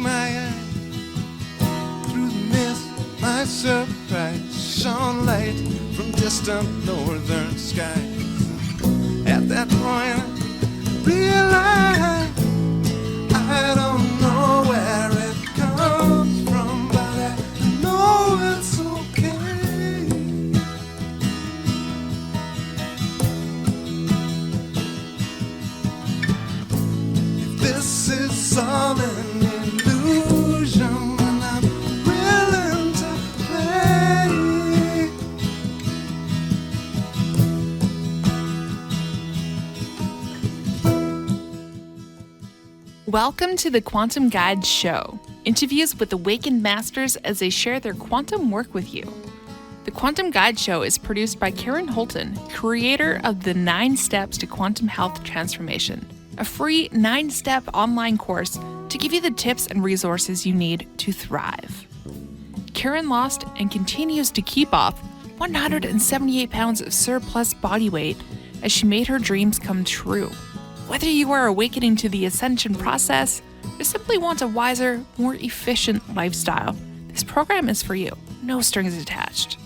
my eye. Through the mist, my surprise shone light from distant northern skies. At that point, I realized I don't know where it comes from, but I know it's okay. If this is all an illusion, then I'm willing to play. Welcome to the Quantum Guide Show, interviews with awakened masters as they share their quantum work with you. The Quantum Guide Show is produced by Karen Holton, creator of the 9 Steps to Quantum Health Transformation, a free 9-step online course to give you the tips and resources you need to thrive. Karen lost and continues to keep off 178 pounds of surplus body weight as she made her dreams come true. Whether you are awakening to the ascension process or simply want a wiser, more efficient lifestyle, this program is for you. No strings attached.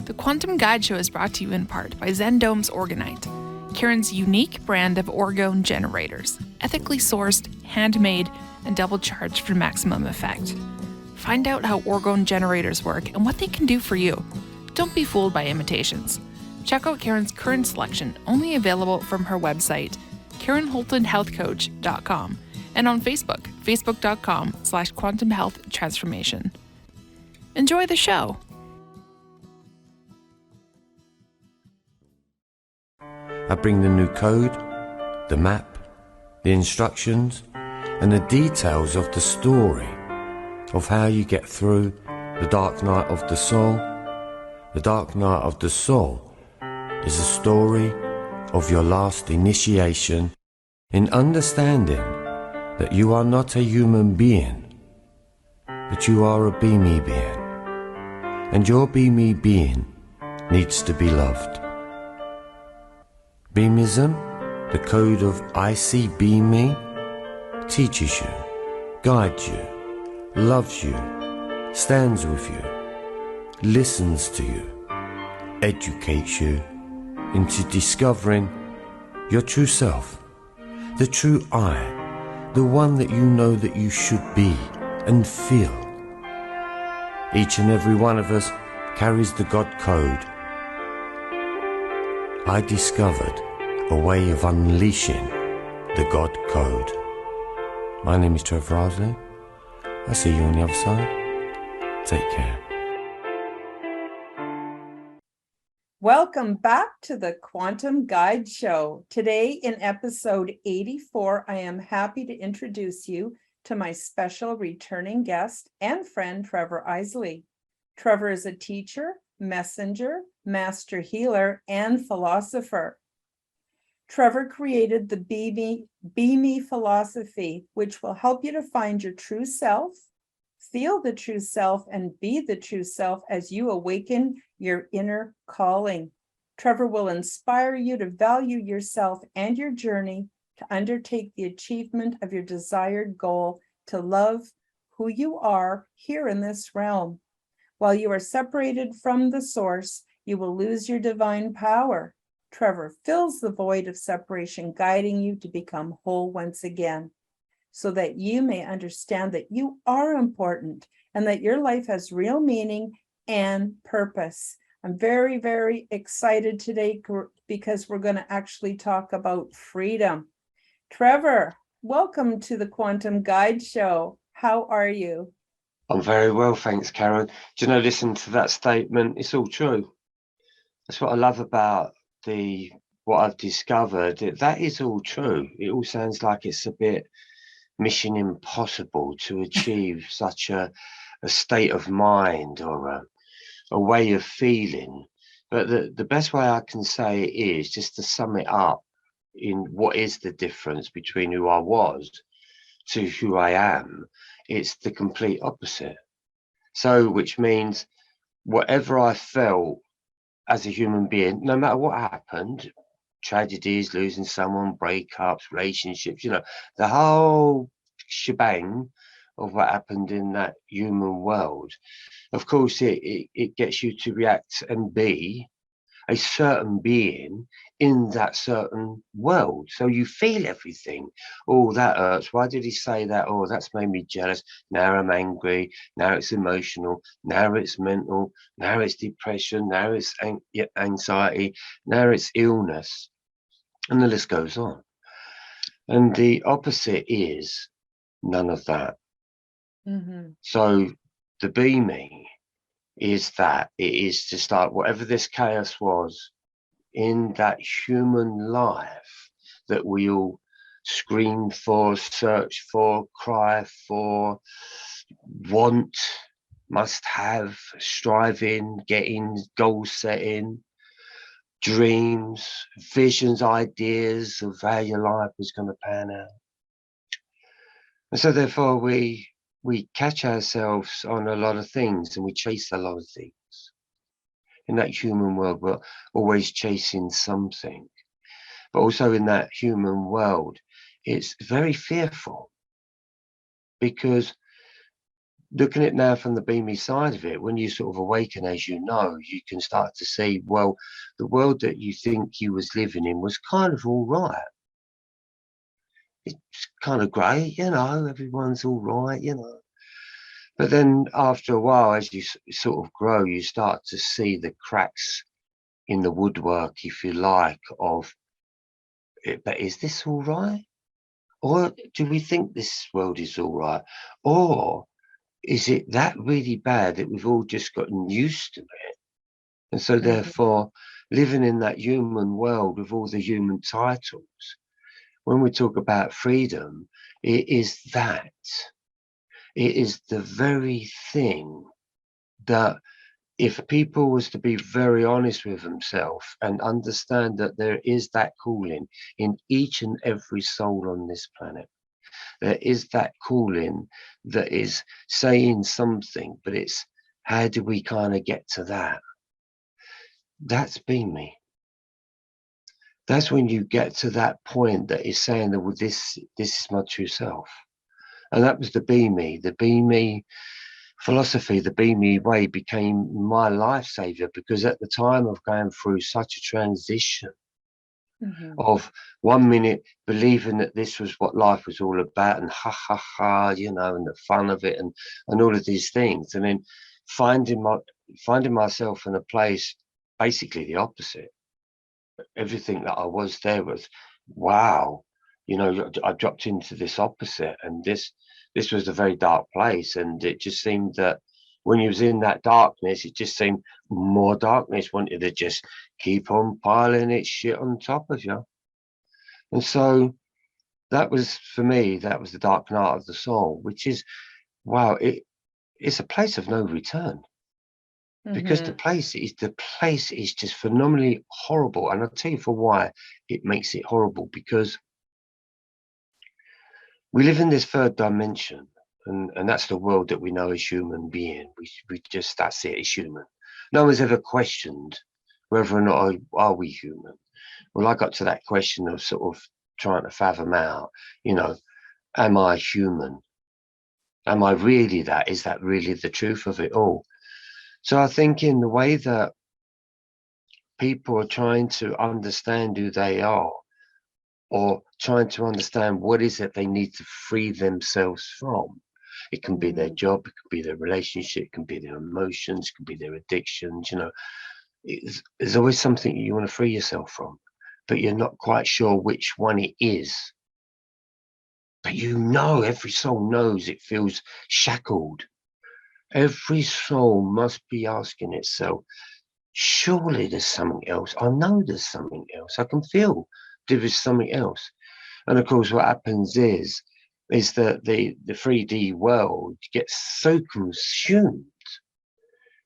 The Quantum Guide Show is brought to you in part by Zendome's Orgonite, Karen's unique brand of orgone generators, ethically sourced, handmade, and double charged for maximum effect. Find out how orgone generators work and what they can do for you. Don't be fooled by imitations. Check out Karen's current selection, only available from her website, KarenHoltonHealthCoach.com, and on Facebook, facebook.com/Quantum Health Transformation. Enjoy the show. I bring the new code, the map, the instructions, and the details of the story of how you get through the dark night of the soul. The dark night of the soul is a story of your last initiation in understanding that you are not a human being, but you are a beamy being, and your beamy being needs to be loved. Beamism, the code of I see beamy, teaches you, guides you, loves you, stands with you, listens to you, educates you into discovering your true self, the true I, the one that you know that you should be and feel. Each and every one of us carries the God code. I discovered a way of unleashing the God code. My name is Trevor iLesley. I'll see you on the other side. Take care. Welcome back to the Quantum Guide Show. Today in episode 84, I am happy to introduce you to my special returning guest and friend, Trevor iLesley. Trevor is a teacher, messenger, master healer, and philosopher. Trevor created the Be Me philosophy, which will help you to find your true self, feel the true self, and be the true self as you awaken your inner calling. Trevor will inspire you to value yourself and your journey to undertake the achievement of your desired goal to love who you are here in this realm. While you are separated from the source, you will lose your divine power. Trevor fills the void of separation, guiding you to become whole once again, so that you may understand that you are important and that your life has real meaning and purpose. I'm very, very excited today because we're going to actually talk about freedom. Trevor, welcome to the Quantum Guide Show. How are you? I'm very well, thanks, Karen. Do you know, listen to that statement, it's all true. That's what I love about what I've discovered. That is all true. It all sounds like it's a bit mission impossible to achieve such a state of mind or a way of feeling. But the best way I can say it is just to sum it up in what is the difference between who I was to who I am. It's the complete opposite. So, which means whatever I felt as a human being, no matter what happened, tragedies, losing someone, breakups, relationships, the whole shebang of what happened in that human world, of course, it gets you to react and be a certain being in that certain world. So you feel everything. Oh, that hurts. Why did he say that? Oh, that's made me jealous. Now I'm angry. Now it's emotional. Now it's mental. Now it's depression. Now it's anxiety. Now it's illness. And the list goes on. And the opposite is none of that. So the be me is that it is to start whatever this chaos was in that human life that we all scream for, search for, cry for, want, must have, striving, getting, goal setting, dreams, visions, ideas of how your life is going to pan out. And so therefore we catch ourselves on a lot of things and we chase a lot of things. In that human world, we're always chasing something. But also in that human world, it's very fearful. Because looking at it now from the beamy side of it, when you sort of awaken, as you know, you can start to see, well, the world that you think you was living in was kind of all right. It's kind of great, you know, everyone's all right, you know. But then after a while, as you sort of grow, you start to see the cracks in the woodwork, if you like, of it. But is this all right? Or do we think this world is all right? Or is it that really bad that we've all just gotten used to it? And so therefore, living in that human world with all the human titles, when we talk about freedom, it is that. It is the very thing that if people was to be very honest with themselves and understand that there is that calling in each and every soul on this planet, there is that calling that is saying something, but it's how do we kind of get to that? That's been me. That's when you get to that point that is saying that, well, this is my true self. And that was the be me. The be me philosophy, the be me way became my life savior, because at the time of going through such a transition of 1 minute believing that this was what life was all about and ha ha ha, you know, and the fun of it and all of these things, and then finding myself in a place basically the opposite. Everything that I was there was, wow, you know, I dropped into this opposite, and this was a very dark place, and it just seemed that when you was in that darkness, it just seemed more darkness wanted to just keep on piling its shit on top of you. And so that was, for me, that was the dark night of the soul, which is, wow, it's a place of no return. Because the place is just phenomenally horrible. And I'll tell you for why it makes it horrible, because we live in this third dimension, and that's the world that we know as human being. We just, that's it, it's human. No one's ever questioned whether or not are we human. Well, I got to that question of sort of trying to fathom out, you know, am I human? Am I really that? Is that really the truth of it all? So I think in the way that people are trying to understand who they are, or trying to understand what is it they need to free themselves from. It can be their job, it can be their relationship, it can be their emotions, it can be their addictions, you know. There's always something you want to free yourself from, but you're not quite sure which one it is. But you know, every soul knows it feels shackled. Every soul must be asking itself, surely there's something else. I know there's something else. I can feel there is something else. And of course, what happens is that the 3D world gets so consumed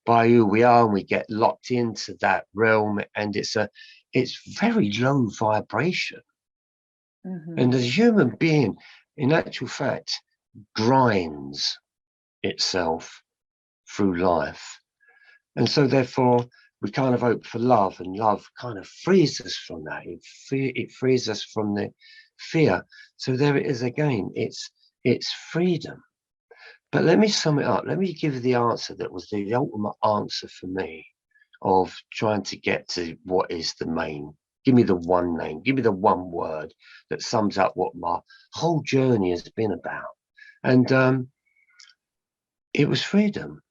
by who we are, and we get locked into that realm, and it's very low vibration. And the human being, in actual fact, grinds itself through life. And so therefore we kind of hope for love, and love kind of frees us from that. It frees us from the fear. So there it is again, it's freedom. But let me sum it up. Let me give you the answer that was the ultimate answer for me of trying to get to what is the main. Give me the one name. Give me the one word that sums up what my whole journey has been about. And it was freedom.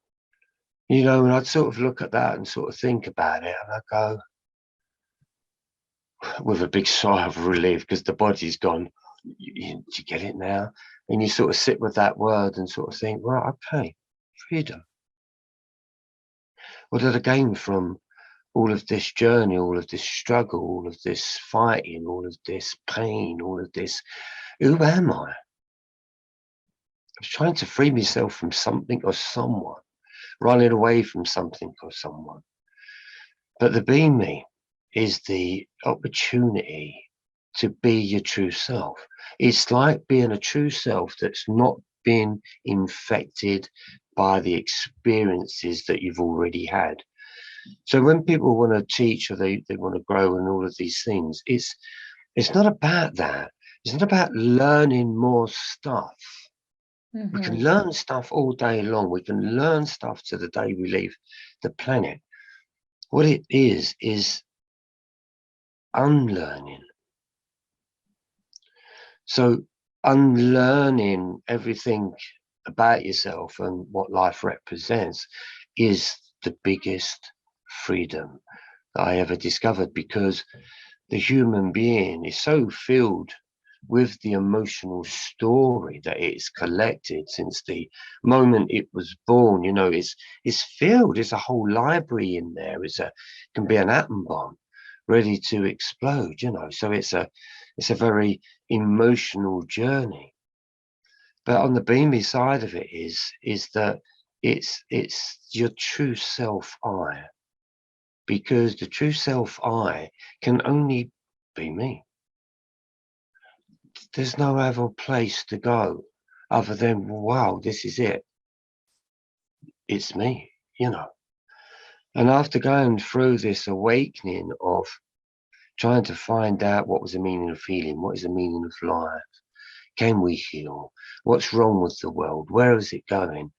You know, and I'd sort of look at that and sort of think about it, and I go with a big sigh of relief because the body's gone. You get it now? And you sort of sit with that word and sort of think, right, okay, freedom. What did I gain from all of this journey, all of this struggle, all of this fighting, all of this pain, all of this? Who am I? I was trying to free myself from something or someone, running away from something or someone. But the be me is the opportunity to be your true self. It's like being a true self that's not been infected by the experiences that you've already had. So when people want to teach or they want to grow and all of these things, it's not about that. It's not about learning more stuff. We can learn stuff all day long. We can learn stuff to the day we leave the planet. What it is unlearning. So unlearning everything about yourself and what life represents is the biggest freedom that I ever discovered, because the human being is so filled with the emotional story that it's collected since the moment it was born. You know, it's filled. It's a whole library in there. Can be an atom bomb ready to explode, you know. So it's a very emotional journey. But on the beamy side of it is that it's your true self I, because the true self I can only be me. There's no other place to go other than, wow, this is it. It's me, you know. And after going through this awakening of trying to find out what was the meaning of feeling, what is the meaning of life, can we heal, what's wrong with the world, where is it going?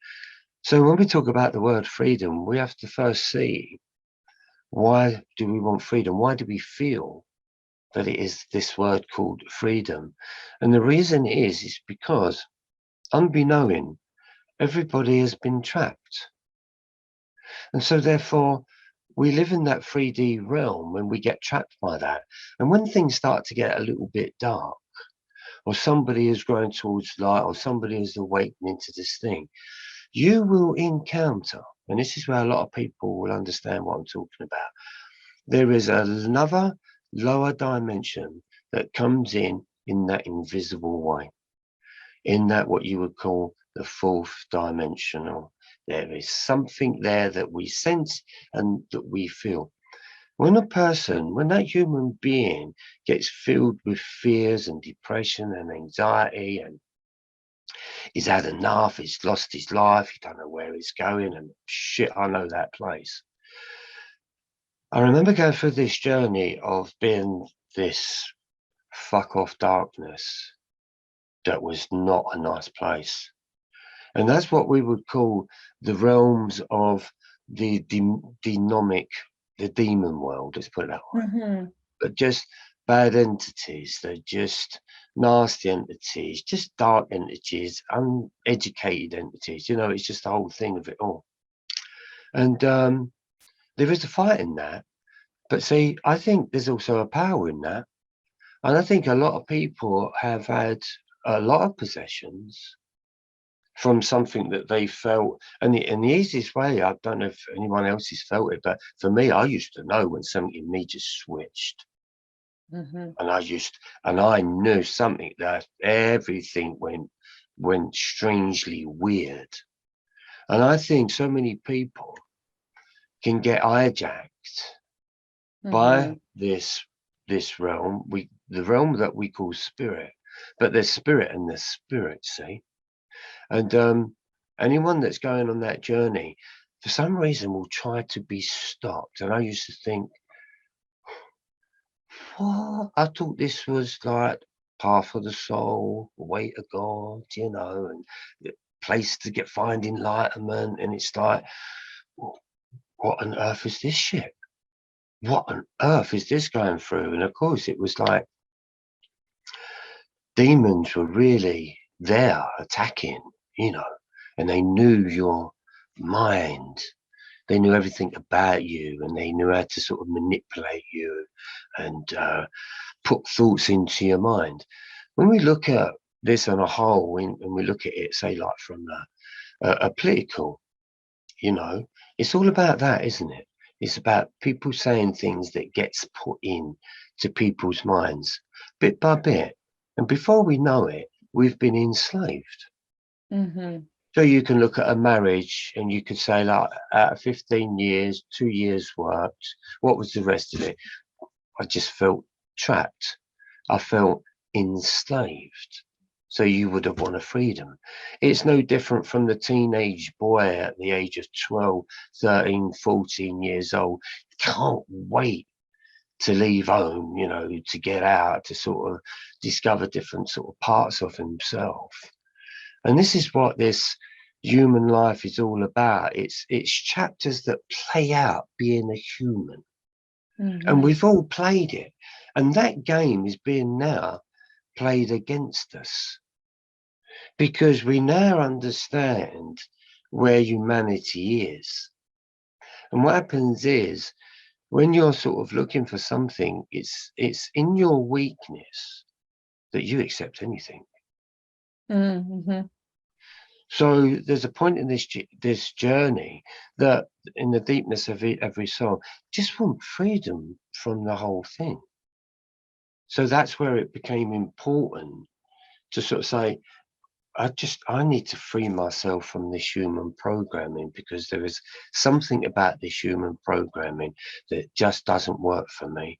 So when we talk about the word freedom, we have to first see, why do we want freedom? Why do we feel that it is this word called freedom? And the reason is because, unbeknown, everybody has been trapped. And so therefore, we live in that 3D realm when we get trapped by that. And when things start to get a little bit dark, or somebody is growing towards light, or somebody is awakening to this thing, you will encounter, and this is where a lot of people will understand what I'm talking about, there is another lower dimension that comes in that invisible way, in that what you would call the fourth dimensional. There is something there that we sense and that we feel. When that human being gets filled with fears and depression and anxiety, and he's had enough, he's lost his life, he don't know where he's going, and shit, I know that place. I remember going through this journey of being this fuck off darkness that was not a nice place. And that's what we would call the realms of the demonic, the demon world, let's put it that way. But just bad entities, they're just nasty entities, just dark entities, uneducated entities, you know, it's just the whole thing of it all. And there is a fight in that. But see, I think there's also a power in that. And I think a lot of people have had a lot of possessions from something that they felt. And the easiest way, I don't know if anyone else has felt it, but for me, I used to know when something in me just switched. And I knew something, that everything went strangely weird. And I think so many people can get hijacked by this realm, the realm that we call spirit. But there's spirit and there's spirit, see? And anyone that's going on that journey, for some reason, will try to be stopped. And I used to think, what? I thought this was like path of the soul, way to God, you know, and place to find enlightenment, and it's like, what on earth is this shit? What on earth is this going through? And of course, it was like demons were really there attacking, and they knew your mind. They knew everything about you, and they knew how to sort of manipulate you and put thoughts into your mind. When we look at this on a whole, and we look at it, say, like from a political, it's all about that, isn't it? It's about people saying things that gets put in to people's minds bit by bit. And before we know it, we've been enslaved. Mm-hmm. So you can look at a marriage and you could say, like, out of 15 years, 2 years worked. What was the rest of it? I just felt trapped. I felt enslaved. So you would have wanted freedom. It's no different from the teenage boy at the age of 12, 13, 14 years old. Can't wait to leave home, to get out, to sort of discover different sort of parts of himself. And this is what this human life is all about. It's chapters that play out being a human. Mm-hmm. And we've all played it. And that game is being now played against us, because we now understand where humanity is. And what happens is, when you're sort of looking for something, it's in your weakness that you accept anything. Mm-hmm. So there's a point in this journey that, in the deepness of every soul, just want freedom from the whole thing. So that's where it became important to sort of say, I need to free myself from this human programming, because there is something about this human programming that just doesn't work for me.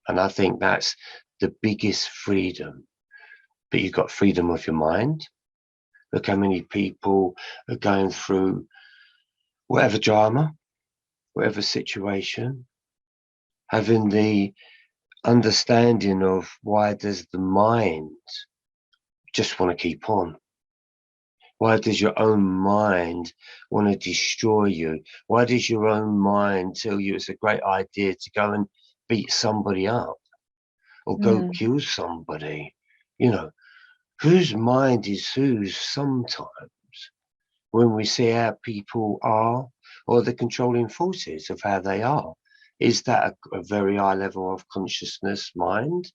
And I think that's the biggest freedom. But you've got freedom of your mind. Look how many people are going through whatever drama, whatever situation, having the understanding of why does the mind just want to keep on? Why does your own mind want to destroy you? Why does your own mind tell you it's a great idea to go and beat somebody up or go kill somebody? Whose mind is whose sometimes, when we see how people are, or the controlling forces of how they are. Is that a very high level of consciousness mind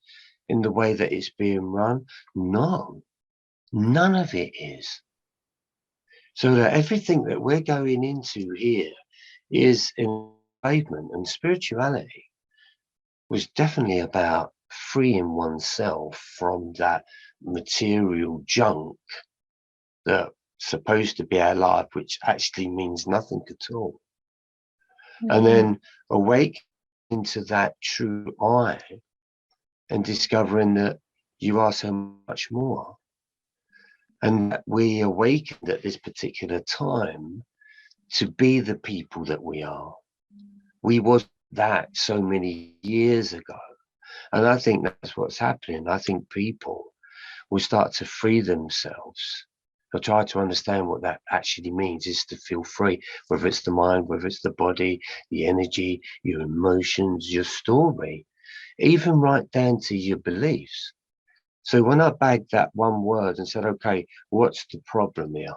in the way that it's being run? No, none of it is. So that everything that we're going into here is enslavement, and spirituality was definitely about freeing oneself from that material junk that's supposed to be our life, which actually means nothing at all. Mm-hmm. And then awake into that true I, and discovering that you are so much more. And that we awakened at this particular time to be the people that we are. We was that so many years ago. And I think that's what's happening. I think people will start to free themselves. They'll try to understand what that actually means, is to feel free, whether it's the mind, whether it's the body, the energy, your emotions, your story, even right down to your beliefs. So when I bagged that one word and said, okay, what's the problem here?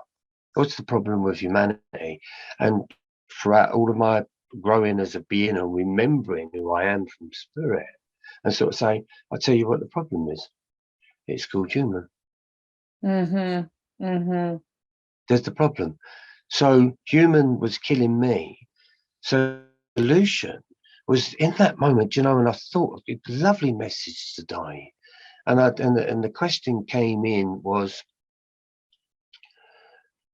What's the problem with humanity? And throughout all of my growing as a being and remembering who I am from spirit, and sort of saying, I'll tell you what the problem is. It's called human. Mm-hmm. Mm-hmm. There's the problem. So human was killing me. So solution was in that moment, and I thought, a lovely message today. And the question came in was,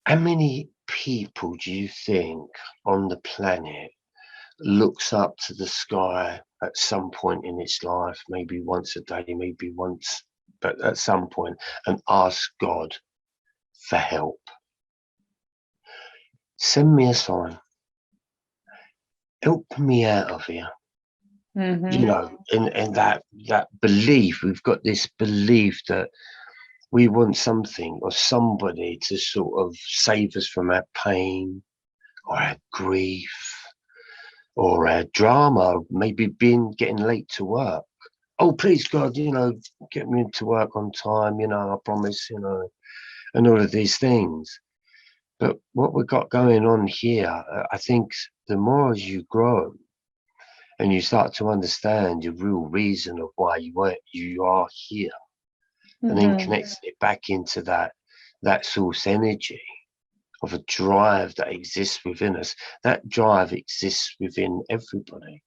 how many people do you think on the planet looks up to the sky at some point in its life, maybe once a day, maybe once, but at some point, and asks God for help? Send me a sign. Help me out of here. Mm-hmm. And that belief, we've got this belief that we want something or somebody to sort of save us from our pain or our grief or our drama, maybe getting late to work. Oh, please, God, get me into work on time, I promise, and all of these things. But what we've got going on here, I think the more as you grow and you start to understand the real reason of why you are here, and then connects it back into that source energy of a drive that exists within us. That drive exists within everybody.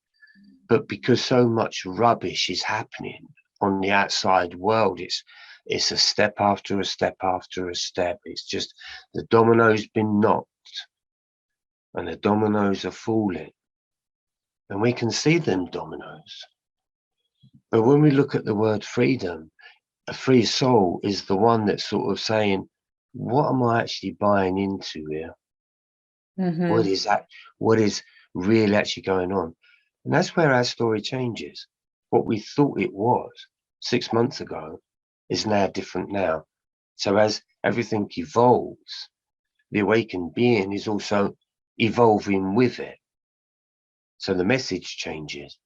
But because so much rubbish is happening on the outside world, it's a step after a step after a step. It's just the dominoes been knocked and the dominoes are falling. And we can see them dominoes. But when we look at the word freedom, a free soul is the one that's sort of saying, what am I actually buying into here? What is that? What is really actually going on? And that's where our story changes. What we thought it was 6 months ago is now different now. So as everything evolves, the awakened being is also evolving with it. So the message changes.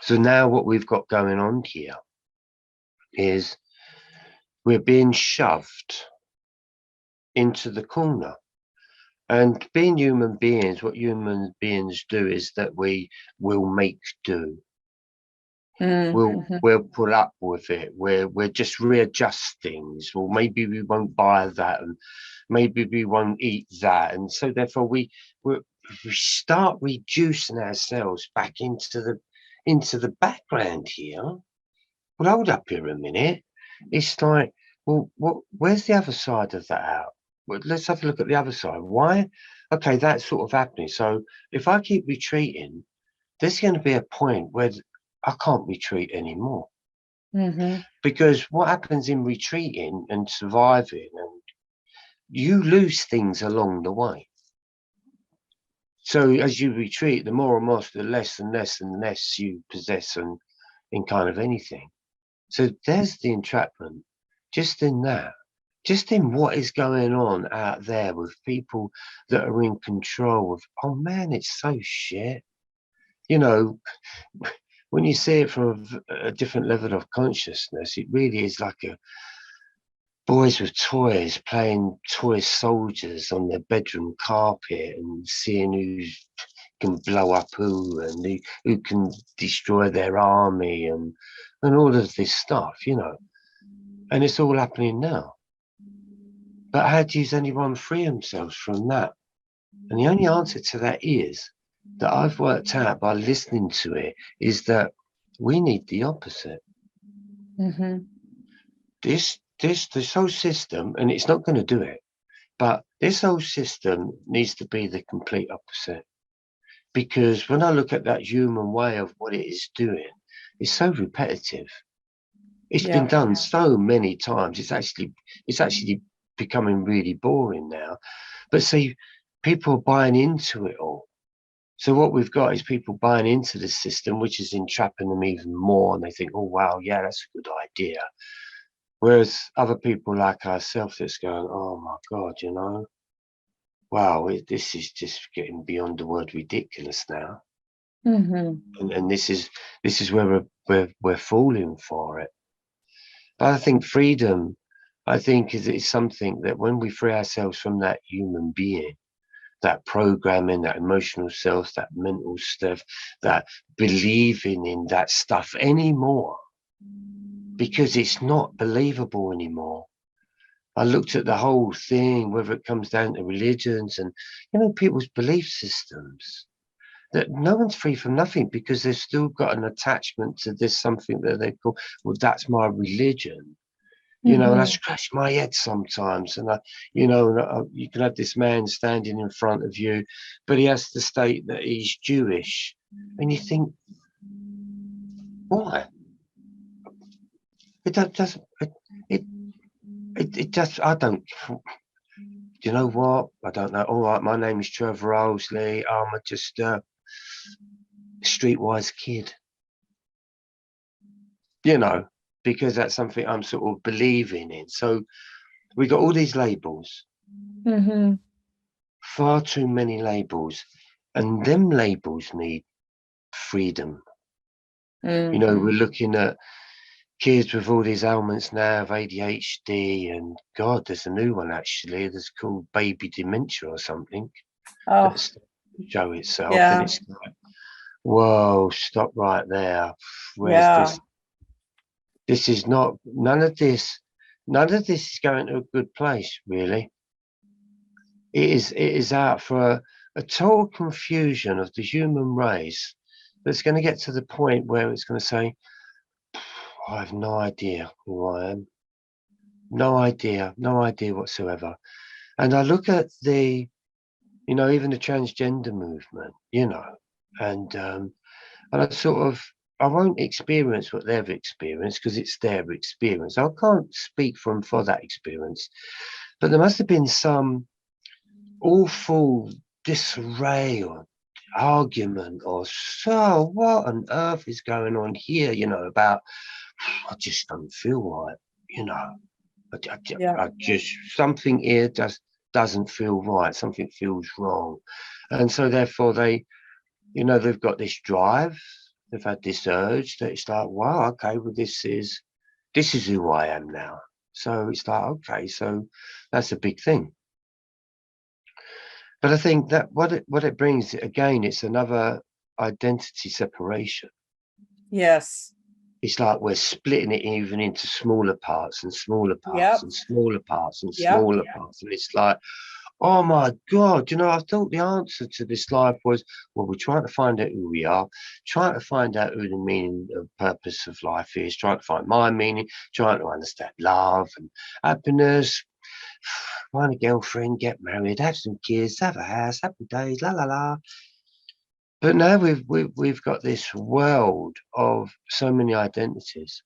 So now what we've got going on here is we're being shoved into the corner. And being human beings, what human beings do is that we will make do. We'll put up with it. We're just readjust things. Well, maybe we won't buy that, and maybe we won't eat that, and so therefore we start reducing ourselves back into the background here. Well, hold up here a minute. It's like, well, where's the other side of that out? Well, let's have a look at the other side. Why? Okay, that's sort of happening. So if I keep retreating, there's going to be a point where I can't retreat anymore. Because what happens in retreating and surviving, and you lose things along the way. So as you retreat, the more and more, the less and less and less you possess in kind of anything. So there's the entrapment, just in that. Just in what is going on out there with people that are in control of, oh man, it's so shit. When you see it from a different level of consciousness, it really is like a boys with toys playing toy soldiers on their bedroom carpet and seeing who can blow up who and who can destroy their army and all of this stuff, and it's all happening now. But how does anyone free themselves from that? And the only answer to that is that I've worked out by listening to it is that we need the opposite. This whole system, and it's not going to do it, but this whole system needs to be the complete opposite. Because when I look at that human way of what it is doing, it's so repetitive. It's been done so many times. It's actually becoming really boring now. But see, people are buying into it all. So what we've got is people buying into the system, which is entrapping them even more. And they think, oh, wow, yeah, that's a good idea. Whereas other people like ourselves that's going, oh, my God, wow, this is just getting beyond the word ridiculous now. And this is where we're falling for it. But I think freedom, is something that when we free ourselves from that human being, that programming, that emotional self, that mental stuff, that believing in that stuff anymore, because it's not believable anymore. I looked at the whole thing, whether it comes down to religions and, people's belief systems, that no one's free from nothing because they've still got an attachment to this, something that they call, well, that's my religion. And I scratch my head sometimes, and you can have this man standing in front of you, but he has to state that he's Jewish, and you think, why? It doesn't. It just. I don't. You know what? I don't know. All right, my name is Trevor iLesley. I'm just a streetwise kid. because that's something I'm sort of believing in. So we got all these labels, Mm-hmm. far too many labels, and them labels need freedom. You know, we're looking at kids with all these ailments now of ADHD, and God, there's a new one actually that's called baby dementia or something. Oh, That's show itself, yeah. and it's like, whoa, stop right there. Where's Yeah. this? This is not, none of this is going to a good place, really. It is out for a total confusion of the human race that's going to get to the point where it's going to say, I have no idea who I am. No idea whatsoever. And I look at the, you know, even the transgender movement, you know, and I sort of, I won't experience what they've experienced because it's their experience. I can't speak for that experience, but there must have been some awful disarray or argument or so what on earth is going on here, you know, about I just don't feel right, you know. I just, something here just doesn't feel right, something feels wrong. And so therefore they, you know, they've got this drive, they've had this urge that it's like, wow, okay, well this is who I am now. So it's like, okay, so that's a big thing. But I think that what it brings, again, it's another identity separation. Yes. It's like we're splitting it even into smaller parts and smaller parts and smaller parts and smaller parts. And it's like, oh my God, you know, I thought the answer to this life was, well, we're trying to find out who we are, trying to find out who the meaning of purpose of life is, trying to find my meaning, trying to understand love and happiness, find a girlfriend, get married, have some kids, have a house, happy days, la la la. But now we've got this world of so many identities,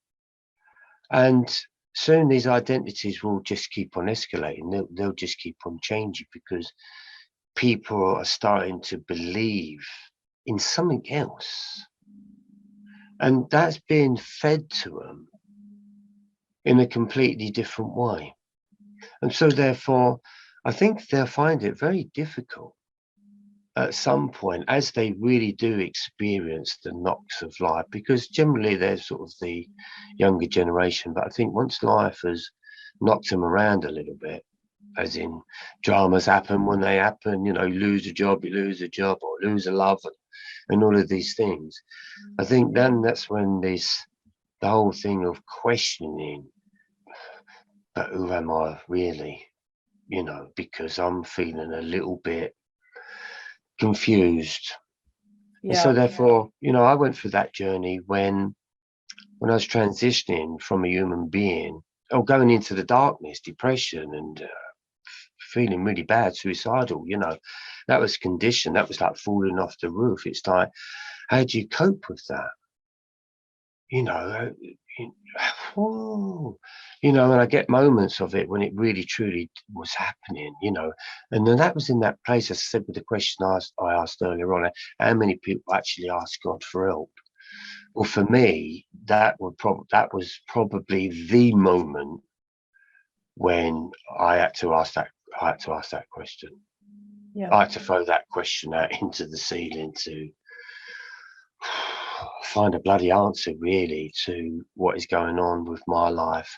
and soon these identities will just keep on escalating. They'll just keep on changing because people are starting to believe in something else, and that's being fed to them in a completely different way. And so therefore, I think they'll find it very difficult at some point as they really do experience the knocks of life, because generally they're sort of the younger generation. But I think once life has knocked them around a little bit, as in dramas happen when they happen, you know, you lose a job, or lose a love, and all of these things. I think then that's when the whole thing of questioning, but who am I really? You know, because I'm feeling a little bit confused. And so therefore, you know, I went through that journey when I was transitioning from a human being, or going into the darkness, depression, and feeling really bad, suicidal, you know. That was conditioned. That was like falling off the roof. It's like, how do you cope with that? You know, whoa, you know, and I get moments of it when it really truly was happening, you know. And then that was in that place, as I said, with the question I asked earlier on, how many people actually ask God for help? Well, for me, that was probably the moment when I had to ask that question. I had to throw that question out into the ceiling to find a bloody answer, really, to what is going on with my life.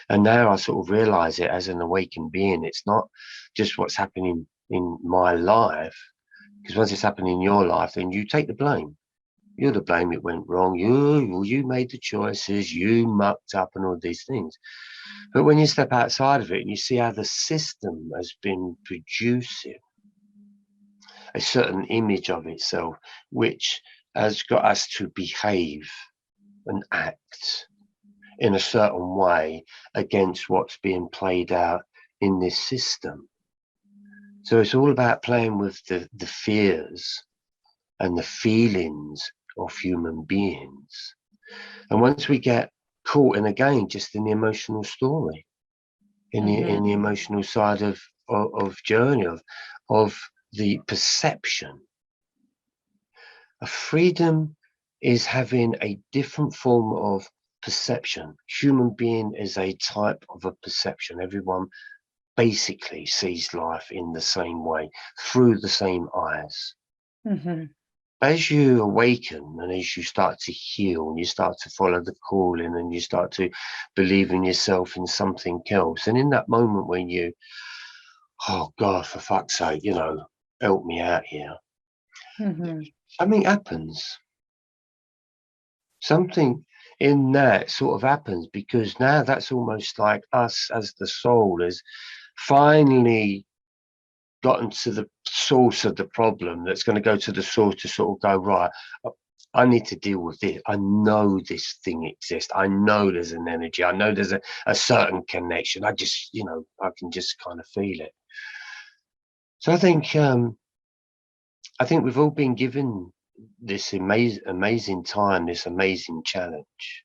And now I sort of realize it as an awakened being. It's not just what's happening in my life, because once it's happening in your life, then you take the blame. You're to blame. It went wrong. You made the choices. You mucked up, and all these things. But when you step outside of it and you see how the system has been producing a certain image of itself, which has got us to behave and act in a certain way against what's being played out in this system. So it's all about playing with the fears and the feelings of human beings. And once we get caught in, again, just in the emotional story, in the emotional side of journey of the perception, a freedom is having a different form of perception. Human being is a type of a perception. Everyone basically sees life in the same way, through the same eyes. Mhm. As you awaken and as you start to heal and you start to follow the calling and you start to believe in yourself in something else, and in that moment when you, oh God, for fuck's sake, help me out here, Mhm. something happens. Something in that sort of happens, because now that's almost like us as the soul has finally gotten to the source of the problem, that's going to go to the source to sort of go, right, I need to deal with this. I know this thing exists. I know there's an energy. I know there's a certain connection. I just, I can just kind of feel it. So I think we've all been given this amazing time, this amazing challenge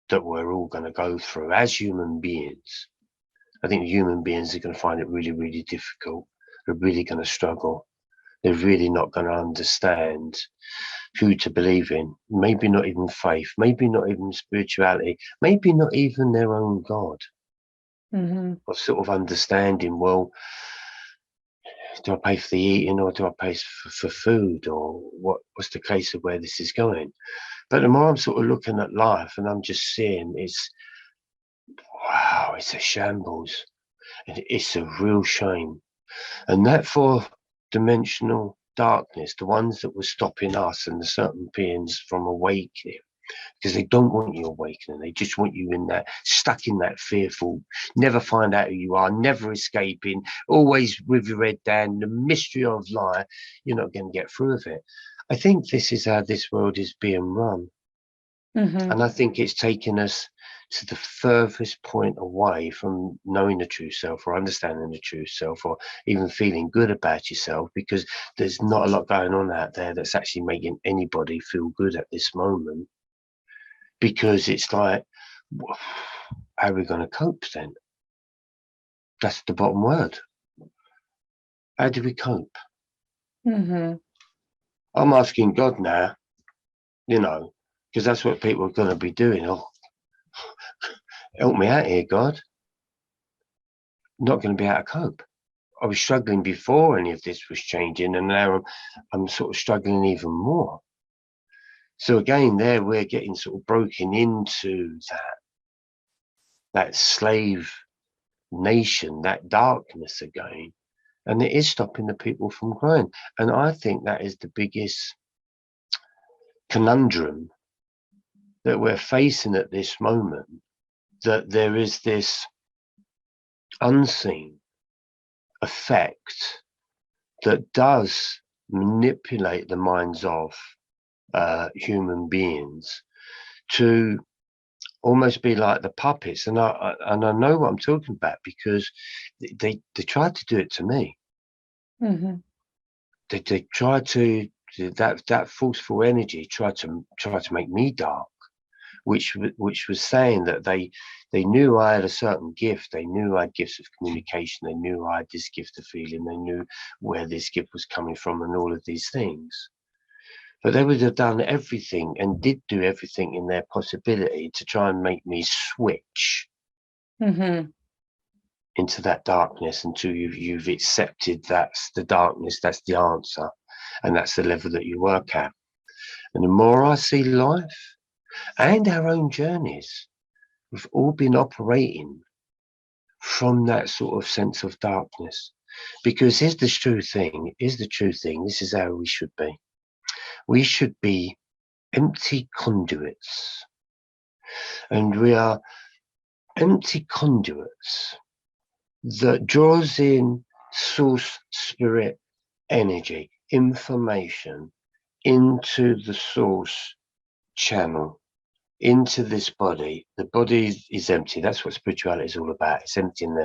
that we're all going to go through as human beings. I think human beings are going to find it really, really difficult. They're really going to struggle. They're really not going to understand who to believe in. Maybe not even faith, maybe not even spirituality, maybe not even their own God. Mhm. Or sort of understanding, well, do I pay for the eating or do I pay for food, or what's the case of where this is going? But the more I'm sort of looking at life and I'm just seeing, wow, it's a shambles. And it's a real shame. And that four-dimensional darkness, the ones that were stopping us and the certain beings from awakening, because they don't want you awakening. They just want you in that, stuck in that fearful, never find out who you are, never escaping, always with your head down, the mystery of life. You're not going to get through with it. I think this is how this world is being run. Mhm. And I think it's taken us to the furthest point away from knowing the true self, or understanding the true self, or even feeling good about yourself, because there's not a lot going on out there that's actually making anybody feel good at this moment. Because it's like, how are we going to cope then? That's the bottom word. How do we cope? Mhm. I'm asking God now, because that's what people are going to be doing. Oh, help me out here, God. Not going to be able to cope. I was struggling before any of this was changing, and now I'm sort of struggling even more. So again, there we're getting sort of broken into that slave nation, that darkness again, and it is stopping the people from growing. And I think that is the biggest conundrum that we're facing at this moment, that there is this unseen effect that does manipulate the minds of human beings to almost be like the puppets. And I know what I'm talking about, because they tried to do it to me. Mhm. They tried to, that forceful energy tried to make me dark, which was saying that they knew I had a certain gift. They knew I had gifts of communication. They knew I had this gift of feeling. They knew where this gift was coming from and all of these things. But they would have done everything and did do everything in their possibility to try and make me switch Mhm. into that darkness until you've accepted that's the darkness, that's the answer, and that's the level that you work at. And the more I see life and our own journeys, we've all been operating from that sort of sense of darkness. Because here's the true thing, this is how we should be. We should be empty conduits. And we are empty conduits that draws in source spirit energy, information into the source channel, into this body. The body is empty. That's what spirituality is all about. It's emptying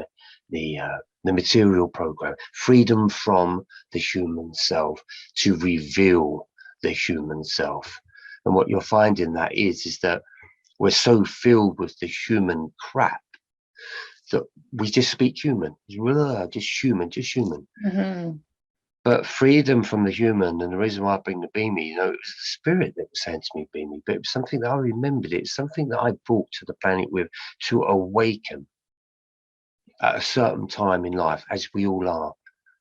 the material program, freedom from the human self to reveal the human self. And what you'll find in that is that we're so filled with the human crap that we just speak human. Just human. Mhm. But freedom from the human, and the reason why I bring the beamy, you know, it was the spirit that was saying to me, beamy, but it was something that I remembered. It's something that I brought to the planet with to awaken at a certain time in life, as we all are.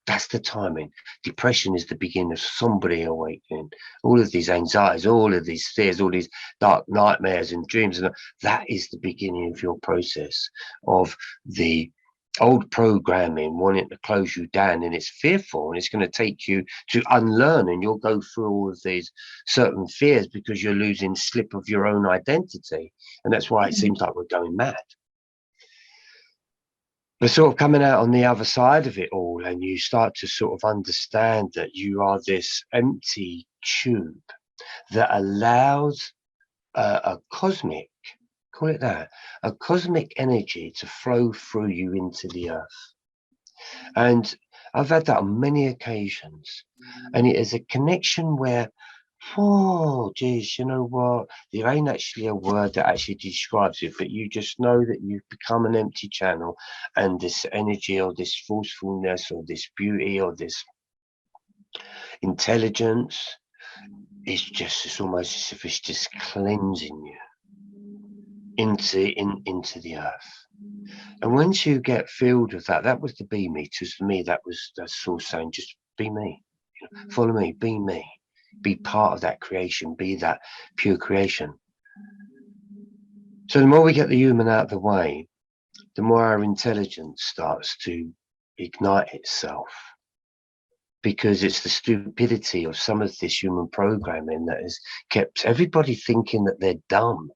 That's the timing. Depression is the beginning of somebody awakening. All of these anxieties, all of these fears, all these dark nightmares and dreams, and that is the beginning of your process of the old programming wanting to close you down, and it's fearful, and it's going to take you to unlearn, and you'll go through all of these certain fears because you're losing slip of your own identity, and that's why it seems like we're going mad. But sort of coming out on the other side of it all, and you start to sort of understand that you are this empty tube that allows a cosmic, call it that, a cosmic energy to flow through you into the earth. And I've had that on many occasions. And it is a connection where, oh, geez, you know what? There ain't actually a word that actually describes it, but you just know that you've become an empty channel, and this energy or this forcefulness or this beauty or this intelligence is just, it's almost as if it's just cleansing you into the earth. And once you get filled with that, that was the be me. To me, that's all saying, just be me, you know, follow me, be part of that creation, be that pure creation. So the more we get the human out of the way, the more our intelligence starts to ignite itself, because it's the stupidity of some of this human programming that has kept everybody thinking that they're dumb.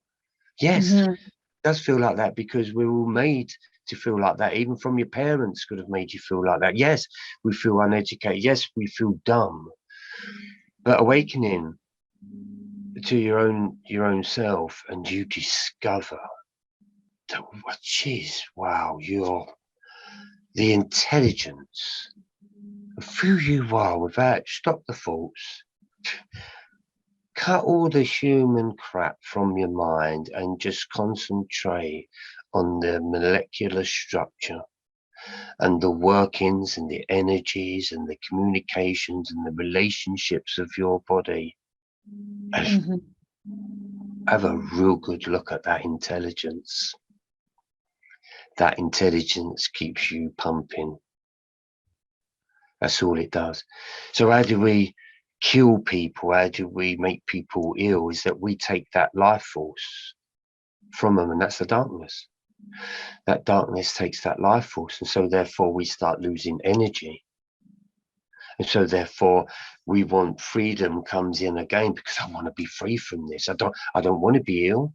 Yes, it does feel like that, because we're all made to feel like that. Even from your parents could have made you feel like that. Yes, we feel uneducated. Yes, we feel dumb. But awakening to your own self, and you discover that, geez, wow, you're the intelligence of who you are. Without, stop the thoughts, cut all the human crap from your mind, and just concentrate on the molecular structure and the workings and the energies and the communications and the relationships of your body. Have a real good look at that intelligence. That intelligence keeps you pumping. That's all it does. So how do we kill people? How do we make people ill? Is that we take that life force from them, and that's the darkness. That darkness takes that life force, and so therefore we start losing energy. And so therefore we want freedom comes in again, because I want to be free from this. I don't want to be ill.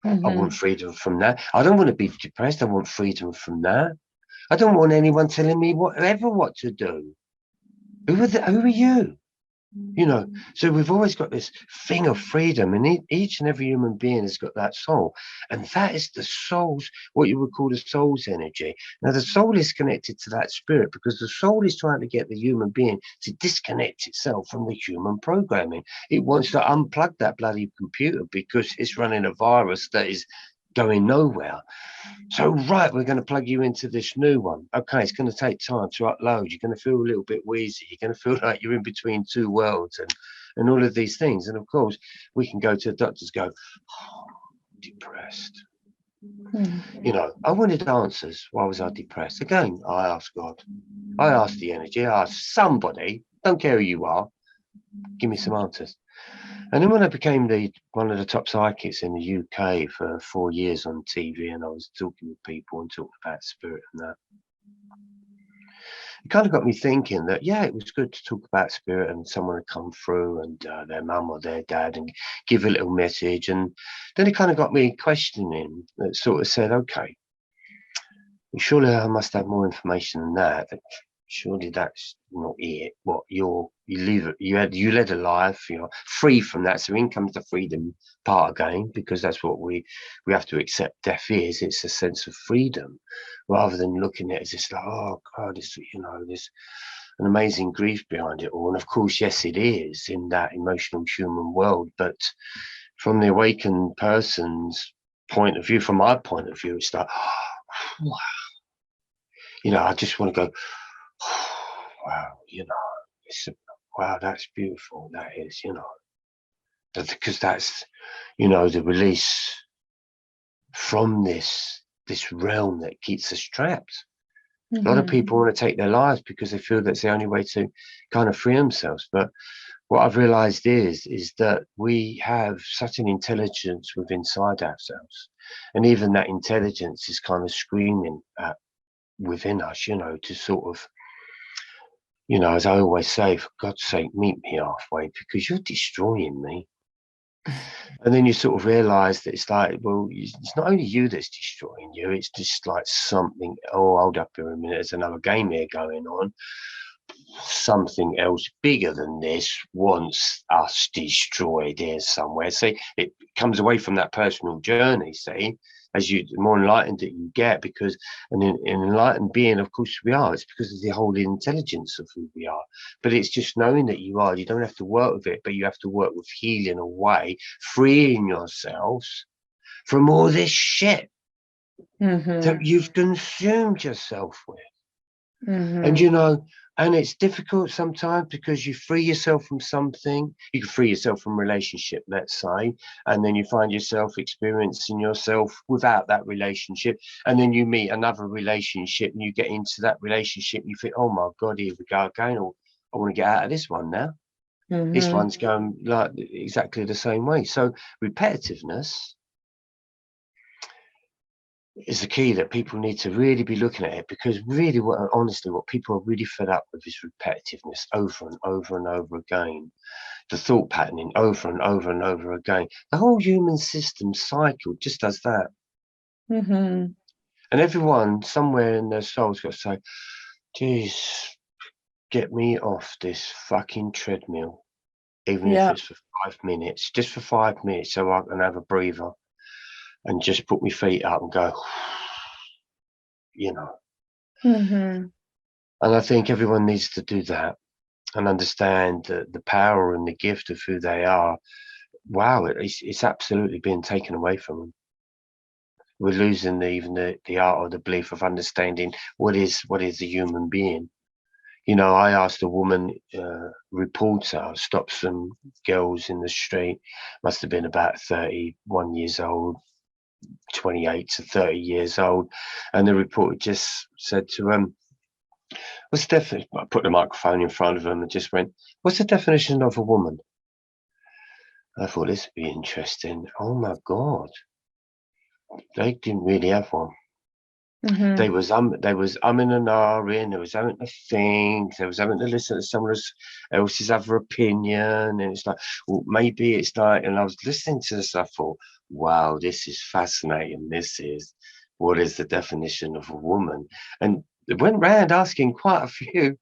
I want freedom from that. I don't want to be depressed. I want freedom from that. I don't want anyone telling me what to do. Who are you? You know, so we've always got this thing of freedom, and each and every human being has got that soul, and that is the soul's, what you would call the soul's energy. Now the soul is connected to that spirit, because the soul is trying to get the human being to disconnect itself from the human programming. It wants to unplug that bloody computer, because it's running a virus that is going nowhere. So right, we're going to plug you into this new one. Okay, it's going to take time to upload. You're going to feel a little bit wheezy. You're going to feel like you're in between two worlds, and all of these things. And of course, we can go to the doctors, go, oh, I'm depressed. You know, I wanted answers. Why was I depressed? Again, I asked God. I asked the energy. I asked somebody, don't care who you are, give me some answers. And then when I became one of the top psychics in the UK for 4 years on TV, and I was talking with people and talking about spirit and that, it kind of got me thinking that, yeah, it was good to talk about spirit and someone had come through, and their mum or their dad, and give a little message. And then it kind of got me questioning, that sort of said, okay, surely I must have more information than that. Surely that's not it. What you led a life, you're free from that. So in comes the freedom part again, because that's what we have to accept. Death is, it's a sense of freedom, rather than looking at it as just like, oh God, this, you know, there's an amazing grief behind it all. And of course, yes, it is in that emotional human world. But from the awakened person's point of view, from my point of view, it's like, oh, wow. You know, I just want to go, wow, wow, that's beautiful. That is, because that's, the release from this realm that keeps us trapped. A lot of people want to take their lives because they feel that's the only way to kind of free themselves. But what I've realized is that we have such an intelligence within inside ourselves. And even that intelligence is kind of screaming within us, to sort of, as I always say, for God's sake, meet me halfway because you're destroying me. And then you sort of realize that it's like, well, it's not only you that's destroying you, it's just like something, oh, hold up here a minute, there's another game here going on. Something else bigger than this wants us destroyed here somewhere. See, it comes away from that personal journey, see, as the more enlightened that you get, because an enlightened being, of course, we are. It's because of the whole intelligence of who we are. But it's just knowing that you are. You don't have to work with it, but you have to work with healing away, freeing yourselves from all this shit that you've consumed yourself with. And and it's difficult sometimes because you free yourself from something. You can free yourself from relationship, let's say, and then you find yourself experiencing yourself without that relationship. And then you meet another relationship and you get into that relationship and you think, oh my God, here we go again. Or I want to get out of this one now. This one's going like exactly the same way. So repetitiveness is the key that people need to really be looking at it, because really honestly what people are really fed up with is repetitiveness over and over and over again, the thought patterning over and over and over again. The whole human system cycle just does that. And everyone somewhere in their soul's got to say, geez, get me off this fucking treadmill, even if it's for 5 minutes, just for 5 minutes, so I can have a breather and just put my feet up and go, And I think everyone needs to do that and understand the power and the gift of who they are. Wow, it's absolutely being taken away from them. We're losing even the art or the belief of understanding what is the human being. I asked a woman reporter, stopped some girls in the street, must have been about 31 years old, 28 to 30 years old, and the reporter just said to what's the definition? I put the microphone in front of them and just went, what's the definition of a woman? I thought this would be interesting. Oh my God, they didn't really have one. They was umming and ahhing, they was having to think, they was having to listen to someone else's other opinion, and it's like, well, maybe it's like, and I was listening to this, I thought, wow, this is fascinating. What is the definition of a woman? And it went round asking quite a few,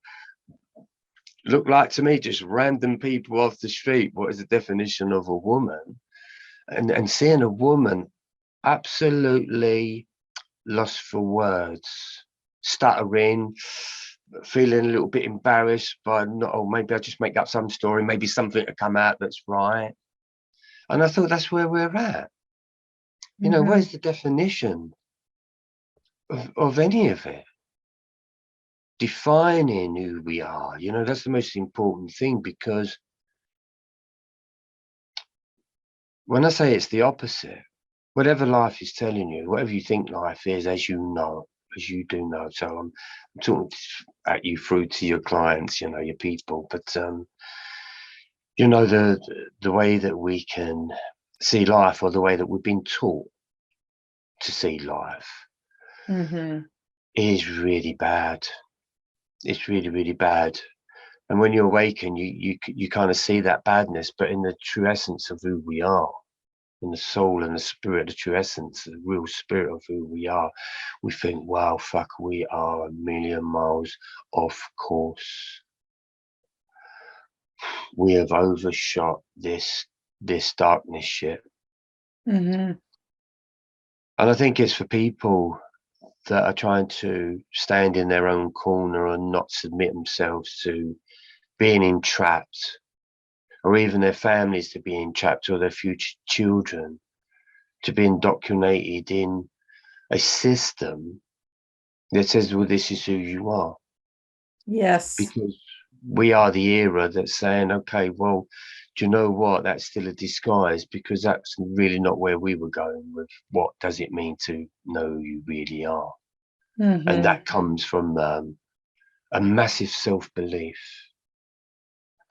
looked like to me just random people off the street, what is the definition of a woman? And seeing a woman absolutely lost for words, stuttering, feeling a little bit embarrassed by maybe I just make up some story, maybe something to come out that's right. And I thought that's where we're at. Where's the definition of any of it? Defining who we are, that's the most important thing, because when I say it's the opposite, whatever life is telling you, whatever you think life is, as you do know. So I'm talking at you through to your clients, your people, but the way that we can see life, or the way that we've been taught to see life, is really bad. It's really, really bad. And when you awaken, you kind of see that badness, but in the true essence of who we are, in the soul and the spirit, the true essence, the real spirit of who we are, we think, wow, fuck, we are a million miles off course. We have overshot this darkness shit. And I think it's for people that are trying to stand in their own corner and not submit themselves to being entrapped, or even their families to be entrapped, or their future children to be indoctrinated in a system that says, well, this is who you are. Yes. because we are the era that's saying, okay, well, do you know what? That's still a disguise, because that's really not where we were going with what does it mean to know who you really are. And Mm-hmm. that comes from a massive self-belief,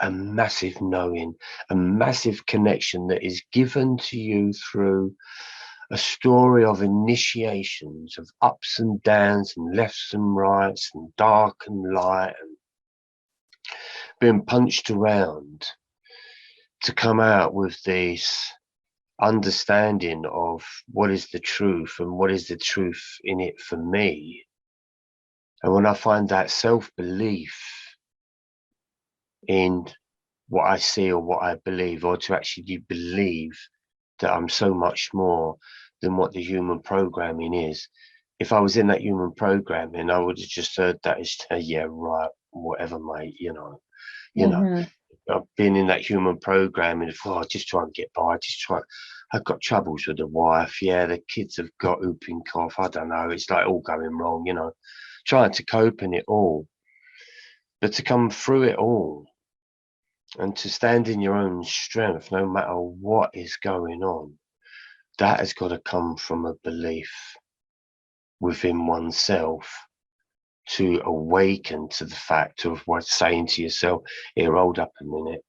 a massive knowing, a massive connection that is given to you through a story of initiations, of ups and downs and lefts and rights and dark and light, and being punched around to come out with this understanding of what is the truth and what is the truth in it for me. And when I find that self-belief in what I see or what I believe, or to actually believe that I'm so much more than what the human programming is. If I was in that human programming, I would have just heard that as, yeah, right, whatever, mate, you know, Mm-hmm. I've been in that human programming of, oh, just try and get by, I've got troubles with the wife, yeah, the kids have got whooping cough, I don't know, it's like all going wrong, trying to cope in it all. But to come through it all and to stand in your own strength, no matter what is going on, that has got to come from a belief within oneself, to awaken to the fact of what saying to yourself, here, hold up a minute,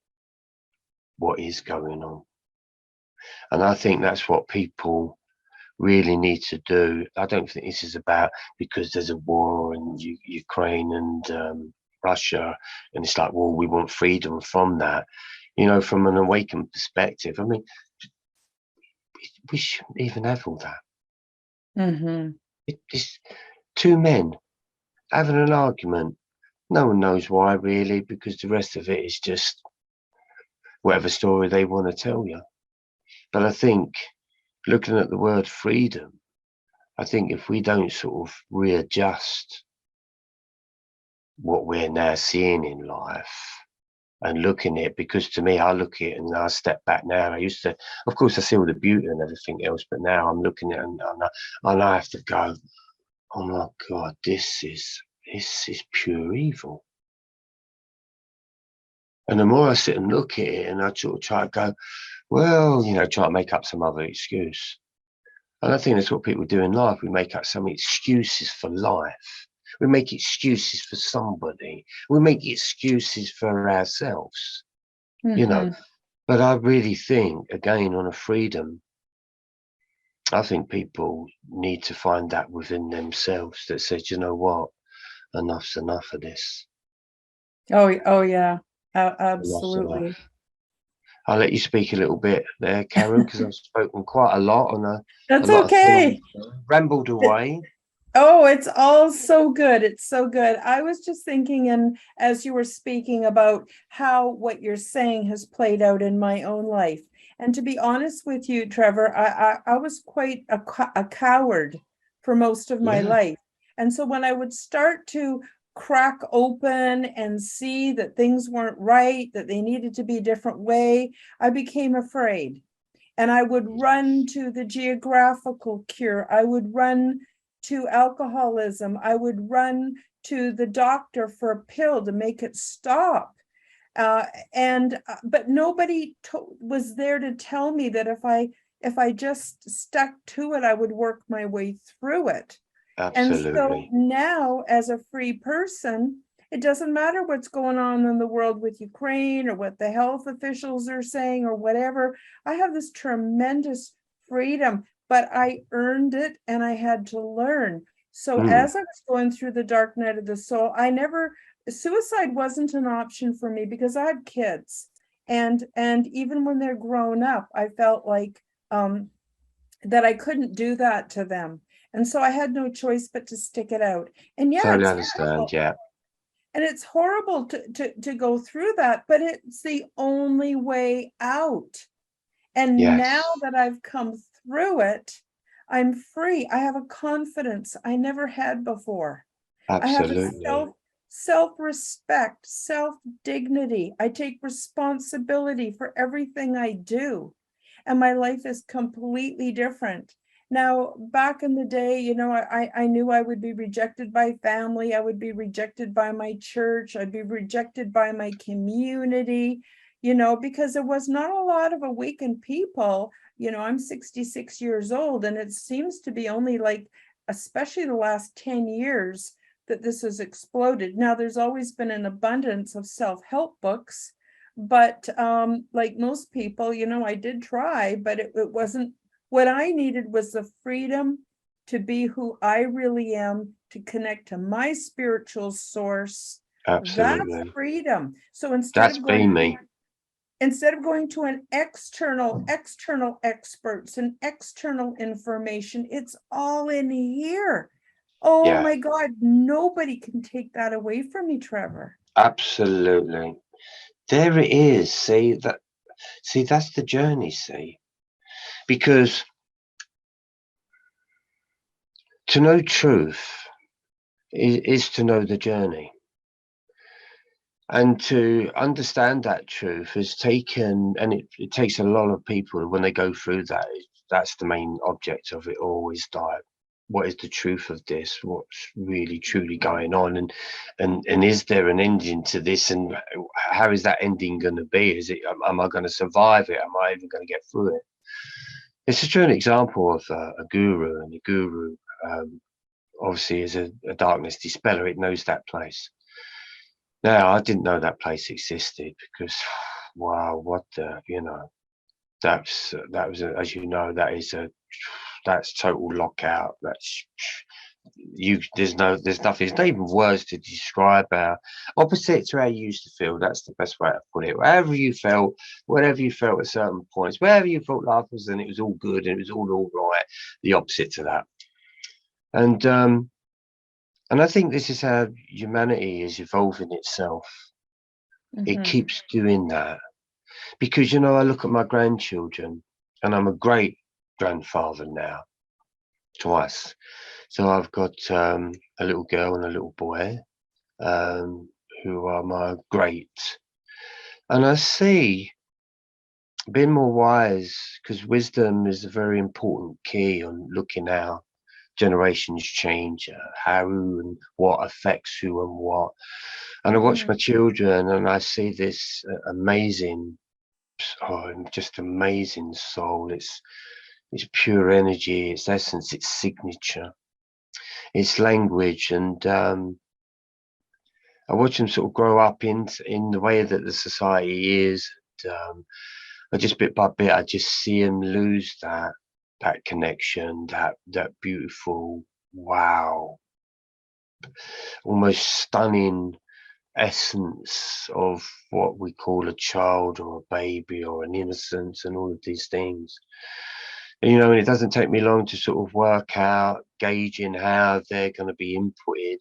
what is going on? And I think that's what people really need to do. I don't think this is about because there's a war in Ukraine and Russia, and it's like, well, we want freedom from that. From an awakened perspective, I mean, we shouldn't even have all that. Mm-hmm. It's two men having an argument. No one knows why, really, because the rest of it is just whatever story they want to tell you. But I think, looking at the word freedom, I think if we don't sort of readjust what we're now seeing in life and looking at it, because to me, I look at it and I step back now. I used to, of course, I see all the beauty and everything else, but now I'm looking at it and I have to go, oh my God, this is pure evil. And the more I sit and look at it, and I sort of try to go, well, try to make up some other excuse. And I think that's what people do in life. We make up some excuses for life. We make excuses for somebody. We make excuses for ourselves, Mm-hmm. But I really think, again, on a freedom, I think people need to find that within themselves that says, you know what, enough's enough of this. Oh yeah. Enough's enough. Absolutely. I'll let you speak a little bit there, Karen, because I've spoken quite a lot on a That's lot of okay. things. Rambled away. Oh, it's all so good. It's so good. I was just thinking, and as you were speaking about how what you're saying has played out in my own life. And to be honest with you, Trevor, I was quite a coward for most of my Yeah. life. And so when I would start to crack open and see that things weren't right, that they needed to be a different way, I became afraid. And I would run to the geographical cure. I would run to alcoholism. I would run to the doctor for a pill to make it stop. But nobody was there to tell me that if I just stuck to it, I would work my way through it. And so Absolutely. now, as a free person, it doesn't matter what's going on in the world with Ukraine or what the health officials are saying or whatever. I have this tremendous freedom, but I earned it and I had to learn. So Mm. as I was going through the dark night of the soul, suicide wasn't an option for me because I had kids. And even when they're grown up, I felt like that I couldn't do that to them. And so I had no choice but to stick it out. And yeah, Totally it's understand. horrible. Yeah. And it's horrible to go through that, but it's the only way out. And now Yes. that I've come through it, I'm free. I have a confidence I never had before. I have a Absolutely. self-respect, self-dignity. I take responsibility for everything I do. And my life is completely different. Now, back in the day, you know, I knew I would be rejected by family. I would be rejected by my church. I'd be rejected by my community, you know, because there was not a lot of awakened people. You know, I'm 66 years old, and it seems to be only like, especially the last 10 years, that this has exploded. Now, there's always been an abundance of self-help books, but like most people, you know, I did try, but it wasn't. What I needed was the freedom to be who I really am, to connect to my spiritual source. That's Absolutely. freedom. So That's been me. instead of going to an external experts and external information, it's all in here. Oh Yeah, my God, nobody can take that away from me, Trevor. absolutely. There it is. See, that's the journey, see. Because to know truth is to know the journey. And to understand that truth has taken, and it takes a lot of people when they go through that. That's the main object of it all, is like, what is the truth of this? What's really truly going on? And is there an ending to this? And how is that ending going to be? Is it, am I going to survive it? Am I even going to get through it? It's a true example of a guru, and the guru obviously is a darkness dispeller. It knows that place. Now, I didn't know that place existed because, wow, what the, you know, that was as you know, that's total lockout. That's there's nothing. There's not even words to describe how opposite to how you used to feel. That's the best way to put it. Whatever you felt, whatever you felt at certain points, wherever you thought life was, and it was all good and it was all right. The opposite to that, and I think this is how humanity is evolving itself. It Mhm. keeps doing that because, you know, I look at my grandchildren, and I'm a great grandfather now, twice. So I've got a little girl and a little boy, who are my great. And I see being more wise, because wisdom is a very important key on looking how generations change, how and what affects who and what. And I watch my children and I see this amazing, just amazing soul. It's pure energy, its essence, its signature, its language, and I watch them sort of grow up in the way that the society is. And, I just bit by bit, I just see them lose that connection, that beautiful, wow, almost stunning essence of what we call a child or a baby or an innocence and all of these things. And, you know, and it doesn't take me long to sort of work out, gauging how they're going to be inputted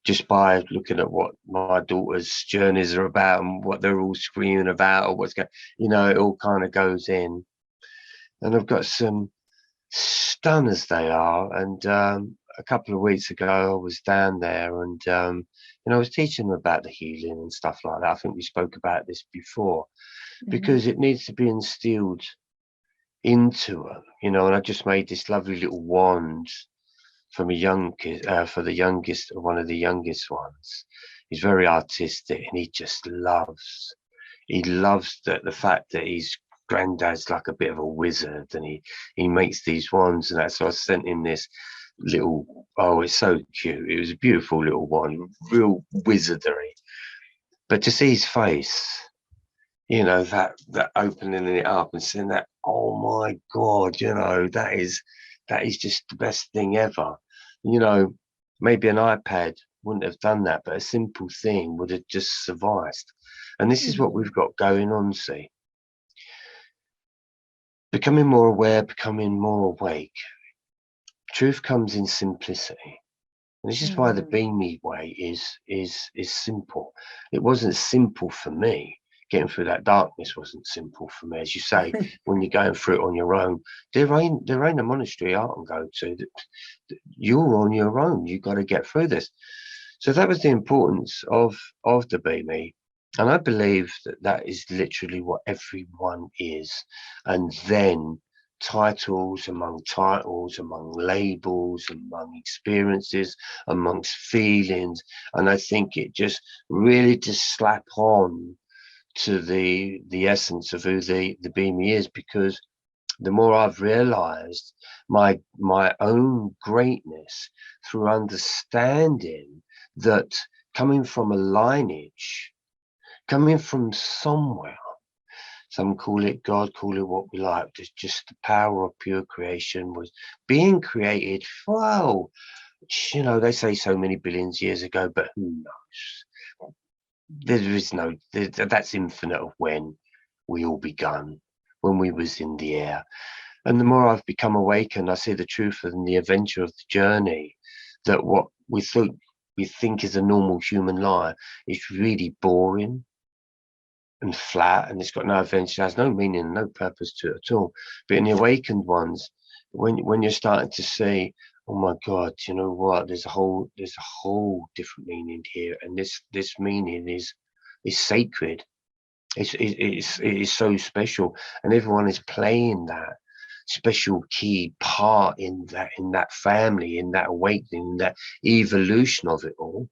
just by looking at what my daughter's journeys are about and what they're all screaming about or what's going, you know, it all kind of goes in. And I've got some stunners they are. And a couple of weeks ago, I was down there and, you know, I was teaching them about the healing and stuff like that. I think we spoke about this before because it needs to be instilled into them, you know, and I just made this lovely little wand from a young kid, for the youngest, one of the youngest ones. He's very artistic and he loves the fact that his granddad's like a bit of a wizard and he makes these wands and that. So I sent him this little, oh, it's so cute. It was a beautiful little wand, real wizardry. But to see his face, you know, that opening it up and seeing that, oh my God, you know, that is just the best thing ever. You know, maybe an iPad wouldn't have done that, but a simple thing would have just sufficed. And this is what we've got going on, see. Becoming more aware, becoming more awake. Truth comes in simplicity. And this is why the Be Me way is simple. It wasn't simple for me. Getting through that darkness wasn't simple for me. As you say, when you're going through it on your own, there ain't a monastery I can go to. You're on your own. You've got to get through this. So that was the importance of the Be Me. And I believe that is literally what everyone is. And then titles, among labels, among experiences, amongst feelings. And I think it just really just slap on to the essence of who the being is, because the more I've realized my own greatness through understanding that coming from a lineage, coming from somewhere, some call it God, call it what we like, just the power of pure creation was being created. Well, you know, they say so many billions years ago, but who knows? There is no, that's infinite of when we all begun, when we was in the air. And the more I've become awakened, I see the truth and the adventure of the journey, that what we think is a normal human life is really boring and flat, and it's got no adventure, has no meaning, no purpose to it at all. But in the awakened ones, when you're starting to see, oh my God, you know what? There's a whole different meaning here, and this meaning is sacred. It is so special, and everyone is playing that special key part in that family, in that awakening, in that evolution of it all.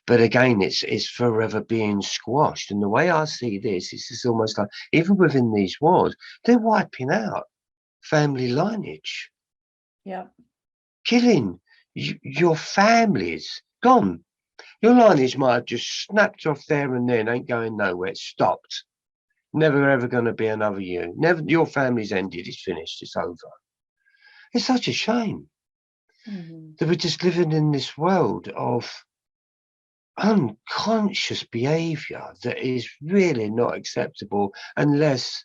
But again, it's forever being squashed. And the way I see this is it's almost like, even within these wars, they're wiping out family lineage, Yep. killing your families, gone. Your lineage might have just snapped off there and then, ain't going nowhere, it's stopped. Never ever going to be another you. Never, your family's ended, it's finished, it's over. It's such a shame that we're just living in this world of unconscious behavior that is really not acceptable, unless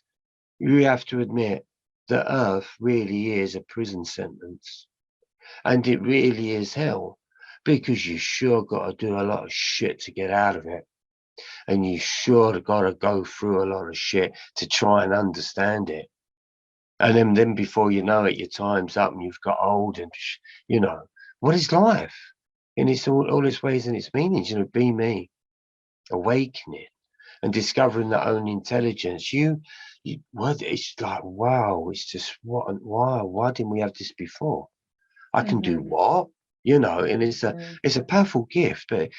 you have to admit that Earth really is a prison sentence, and it really is hell, because you sure got to do a lot of shit to get out of it, and you sure got to go through a lot of shit to try and understand it. And then before you know it, your time's up and you've got old, and you know, what is life? In its all its ways and its meanings, you know, be me, awakening and discovering that own intelligence. What, it's like, wow, it's just why didn't we have this before? I can do what? You know, and it's a powerful gift, but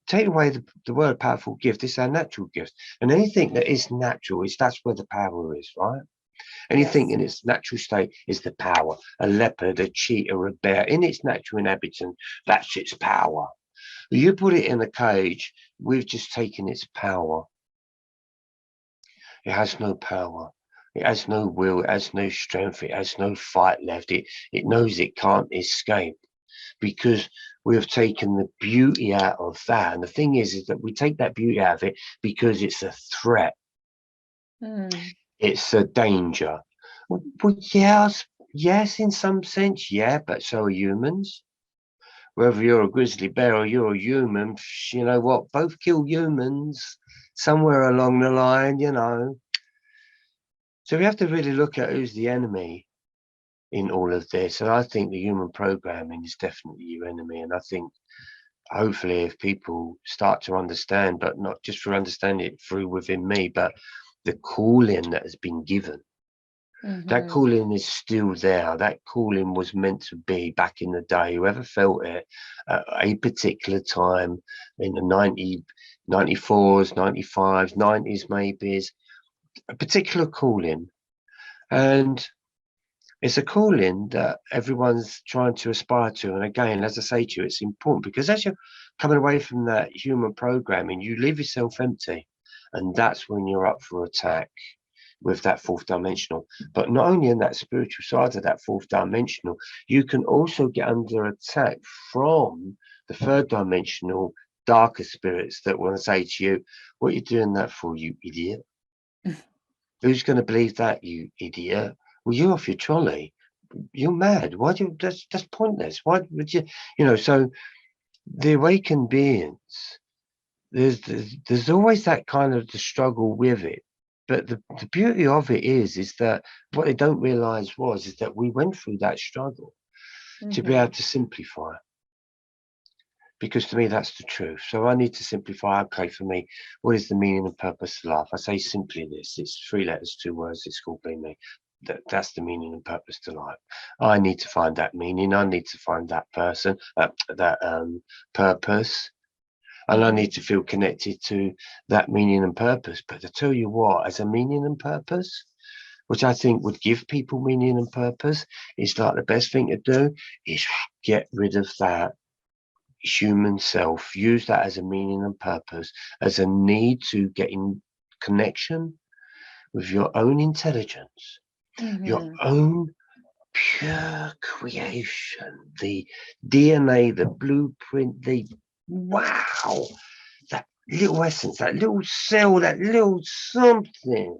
take away the word powerful gift, it's our natural gift. And anything that is natural, that's where the power is, right? Anything in its natural state is the power. A leopard, a cheetah, a bear, in its natural inhabitant, that's its power. You put it in a cage, we've just taken its power. It has no power. It has no will. It has no strength. It has no fight left. It knows it can't escape, because we have taken the beauty out of that. And the thing is that we take that beauty out of it because it's a threat. It's a danger. Well, yes, in some sense, yeah, but so are humans. Whether you're a grizzly bear or you're a human, you know what? Both kill humans somewhere along the line, you know. So we have to really look at who's the enemy in all of this. And I think the human programming is definitely your enemy. And I think hopefully if people start to understand, but not just for understanding it through within me, but the calling that has been given. That calling is still there. That calling was meant to be back in the day. Whoever felt it at a particular time in the 94s, 95s, 90s, maybe, is a particular calling. And it's a calling that everyone's trying to aspire to. And again, as I say to you, it's important, because as you're coming away from that human programming, you leave yourself empty. And that's when you're up for attack with that fourth dimensional. But not only in that spiritual side of that fourth dimensional, you can also get under attack from the third dimensional darker spirits that want to say to you, what are you doing that for, you idiot? Who's going to believe that, you idiot? Well, you're off your trolley. You're mad. Why do you, that's pointless. Why would you, you know? So the awakened beings, there's always that kind of the struggle with it. But the beauty of it is that what they don't realize is that we went through that struggle to be able to simplify. Because to me, that's the truth. So I need to simplify. Okay, for me, what is the meaning and purpose of life? I say simply this. It's 3 letters, 2 words. It's called Be Me. that's the meaning and purpose to life. I need to find that meaning. I need to find that person, that purpose. And I need to feel connected to that meaning and purpose. But to tell you what, as a meaning and purpose, which I think would give people meaning and purpose, is like the best thing to do is get rid of that human self, use that as a meaning and purpose, as a need to get in connection with your own intelligence, your own pure creation, the DNA, the blueprint, the wow, that little essence, that little cell, that little something.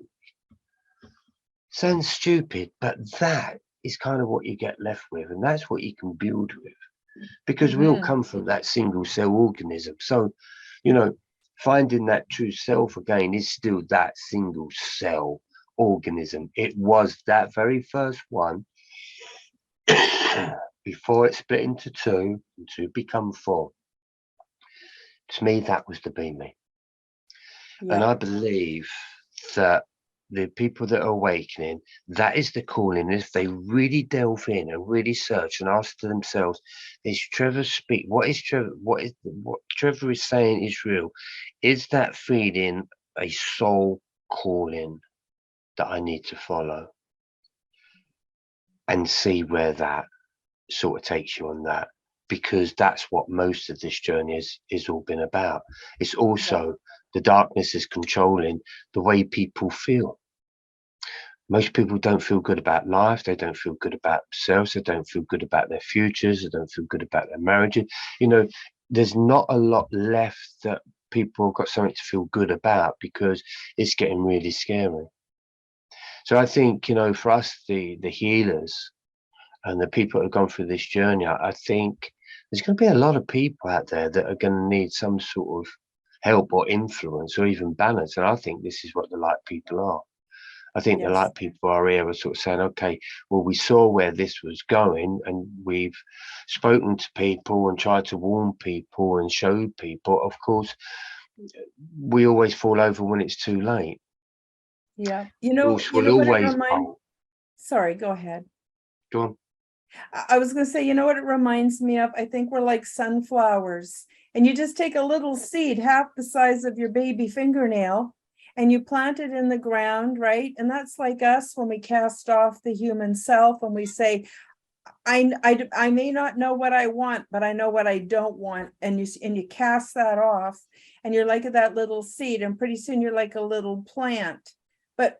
Sounds stupid, but that is kind of what you get left with, and that's what you can build with, because we all come from that single cell organism. So, you know, finding that true self again is still that single cell organism. It was that very first one before it split into two and two become four. To me, that was the be me. And I believe that the people that are awakening, that is the calling. If they really delve in and really search and ask to themselves, is Trevor speak? What Trevor is saying is real? Is that feeling a soul calling that I need to follow? And see where that sort of takes you on that, because that's what most of this journey is all been about. It's also the darkness is controlling the way people feel. Most people don't feel good about life. They don't feel good about themselves. They don't feel good about their futures. They don't feel good about their marriages. You know, there's not a lot left that people have got something to feel good about, because it's getting really scary. So I think, you know, for us, the healers and the people that have gone through this journey, I think there's going to be a lot of people out there that are going to need some sort of help or influence or even balance. And I think this is what the light people are. I think the light people are here are sort of saying, okay, well, we saw where this was going and we've spoken to people and tried to warn people and show people. Of course, we always fall over when it's too late. Yeah. You know what it reminds. Sorry, go ahead. Go on. I was going to say, you know what it reminds me of? I think we're like sunflowers, and you just take a little seed, half the size of your baby fingernail, and you plant it in the ground, right? And that's like us when we cast off the human self and we say, I may not know what I want, but I know what I don't want. And you cast that off, and you're like that little seed, and pretty soon you're like a little plant. But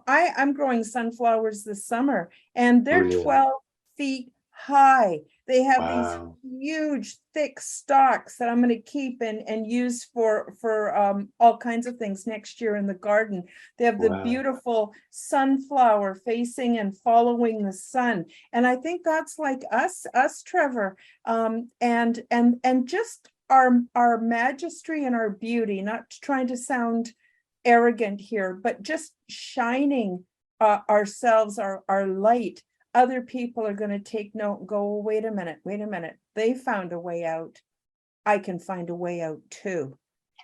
I'm growing sunflowers this summer, and they're 12 feet high. They have these huge, thick stalks that I'm going to keep and use for all kinds of things next year in the garden. They have the beautiful sunflower facing and following the sun, and I think that's like us, Trevor, and just our majesty and our beauty. Not trying to sound arrogant here, but just shining ourselves, our light. Other people are going to take note and go, well, wait a minute. They found a way out. I can find a way out too.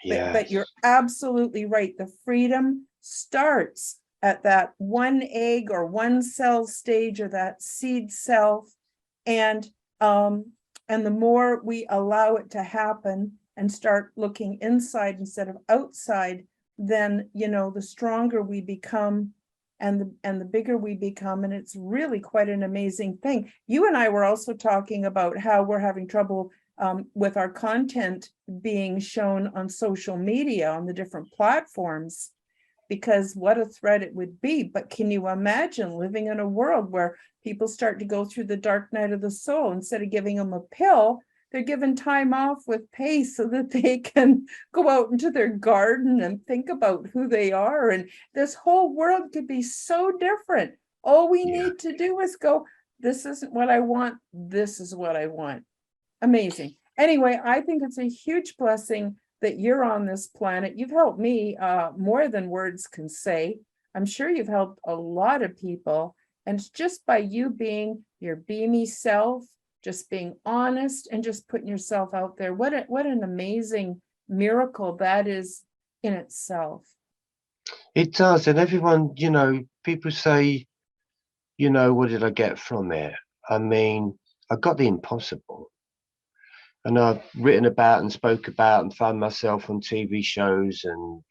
But you're absolutely right. The freedom starts at that one egg or one cell stage, or that seed self. And the more we allow it to happen and start looking inside instead of outside, then, you know, the stronger we become and the bigger we become. And it's really quite an amazing thing. You and I were also talking about how we're having trouble with our content being shown on social media, on the different platforms, because what a threat it would be. But can you imagine living in a world where people start to go through the dark night of the soul? Instead of giving them a pill, they're given time off with pay so that they can go out into their garden and think about who they are. And this whole world could be so different. All we need to do is go, this isn't what I want. This is what I want. Amazing. Anyway, I think it's a huge blessing that you're on this planet. You've helped me more than words can say. I'm sure you've helped a lot of people. And it's just by you being your beamy self, just being honest and just putting yourself out there. What an amazing miracle that is in itself. It does. And everyone, you know, people say, what did I get from it? I mean, I got the impossible. And I've written about and spoke about and found myself on TV shows and,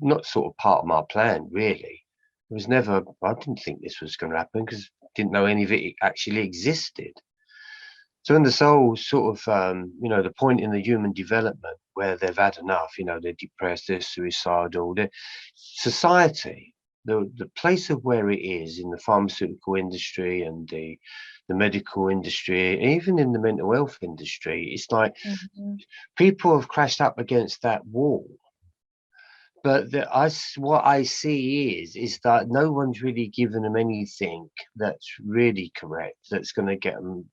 not sort of part of my plan, really. It was never, I didn't think this was going to happen because I didn't know any of it actually existed. So when the soul sort of, the point in the human development where they've had enough, they're depressed, they're suicidal, society, the place of where it is in the pharmaceutical industry and the medical industry, even in the mental health industry, it's like people have crashed up against that wall. But what I see is that no one's really given them anything that's really correct, that's going to get them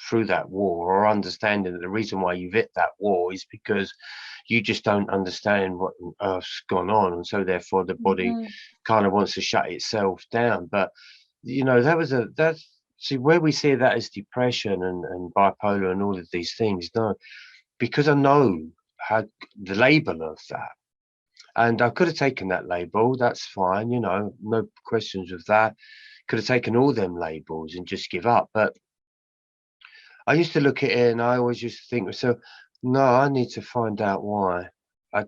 through that wall, or understanding that the reason why you've hit that wall is because you just don't understand what on earth's gone on, and so therefore the body kind of wants to shut itself down. But that's see where we see that as depression and bipolar and all of these things. No, because I know how the label of that. And I could have taken that label, that's fine, no questions with that. Could have taken all them labels and just give up. But I used to look at it and I always used to think to myself, no, I need to find out why. I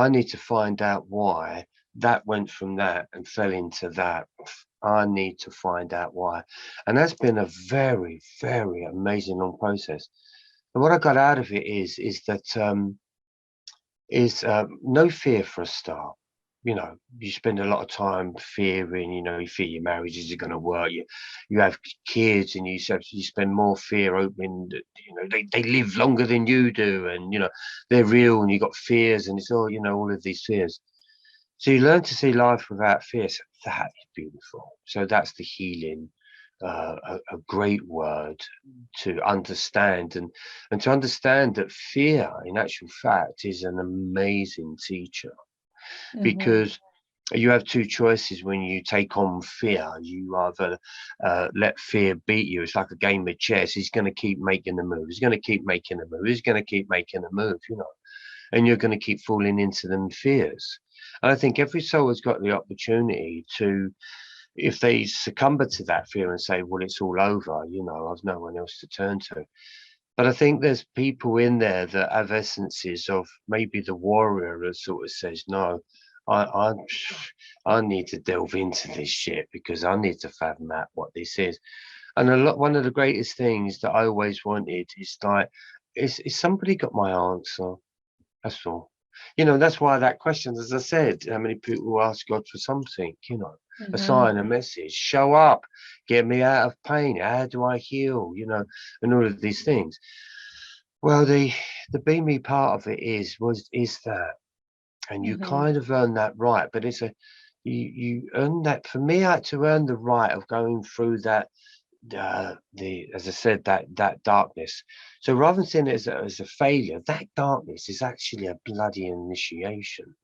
need to find out why that went from that and fell into that. I need to find out why. And that's been a very, very amazing long process. And what I got out of it is that no fear for a start. You spend a lot of time fearing, you fear your marriage isn't going to work. You have kids and you spend more fear hoping that, they live longer than you do. And, they're real and you got fears and it's all, all of these fears. So you learn to see life without fear. So that is beautiful. So that's the healing, a great word to understand and to understand that fear in actual fact is an amazing teacher. Because you have two choices when you take on fear. You either let fear beat you. It's like a game of chess. He's going to keep making the move. He's going to keep making the move. He's going to keep making the move, and you're going to keep falling into them fears. And I think every soul has got the opportunity to, if they succumb to that fear and say, well, it's all over, I've no one else to turn to. But I think there's people in there that have essences of maybe the warrior that sort of says, no, I need to delve into this shit because I need to fathom out what this is. And one of the greatest things that I always wanted is like, is somebody got my answer? That's all. That's why that question, as I said, how many people ask God for something, a sign, a message, show up, get me out of pain. How do I heal? And all of these things. Well, the be me part of it is that. And you kind of earn that right, but it's you earn that. For me, I had to earn the right of going through that, as I said, that darkness. So rather than seeing it as a failure, that darkness is actually a bloody initiation,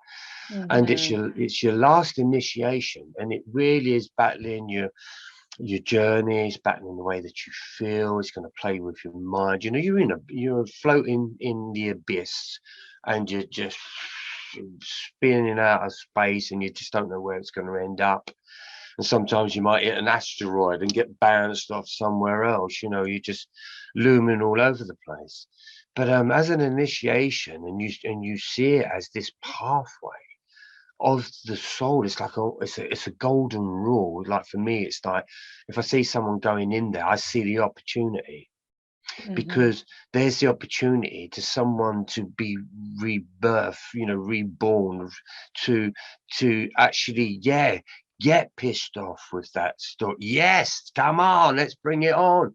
and it's your last initiation, and it really is battling your journey. It's battling the way that you feel. It's going to play with your mind. You're floating in the abyss, and you're just spinning out of space and you just don't know where it's going to end up. And sometimes you might hit an asteroid and get bounced off somewhere else. You're just looming all over the place. But as an initiation, and you see it as this pathway of the soul, it's like it's a golden rule. Like for me, it's like if I see someone going in there, I see the opportunity. Because there's the opportunity to someone to be rebirth, reborn, to actually, get pissed off with that story. Yes, come on, let's bring it on.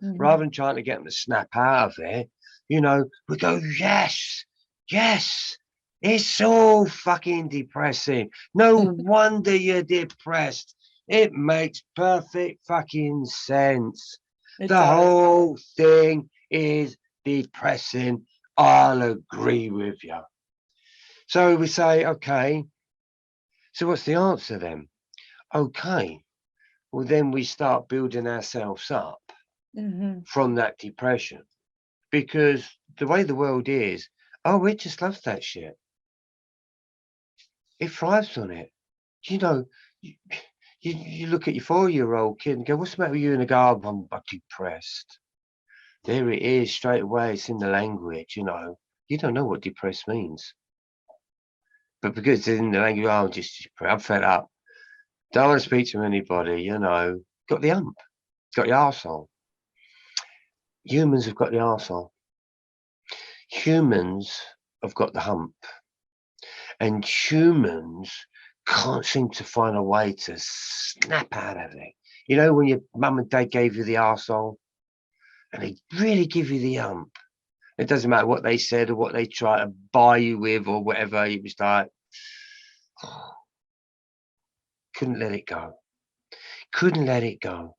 Rather than trying to get them to snap out of it, we go, yes, it's all fucking depressing. No wonder you're depressed. It makes perfect fucking sense. The whole thing is depressing. I'll agree with you. So we say, okay, so what's the answer then? Okay, well, then we start building ourselves up from that depression, because the way the world is, it just loves that shit. It thrives on it. You look at your 4-year-old kid and go, what's the matter with you? And they go, oh, I'm depressed. There it is, straight away. It's in the language, you know. You don't know what depressed means. But because it's in the language, oh, I'm just depressed. I'm fed up. Don't want to speak to anybody, you know. Got the hump. Got the arsehole. Humans have got the arsehole. Humans have got the hump. And humans can't seem to find a way to snap out of it. You know, when your mum and dad gave you the arsehole and they really give you the hump. It doesn't matter what they said or what they try to buy you with or whatever. It was like, oh, couldn't let it go. Couldn't let it go.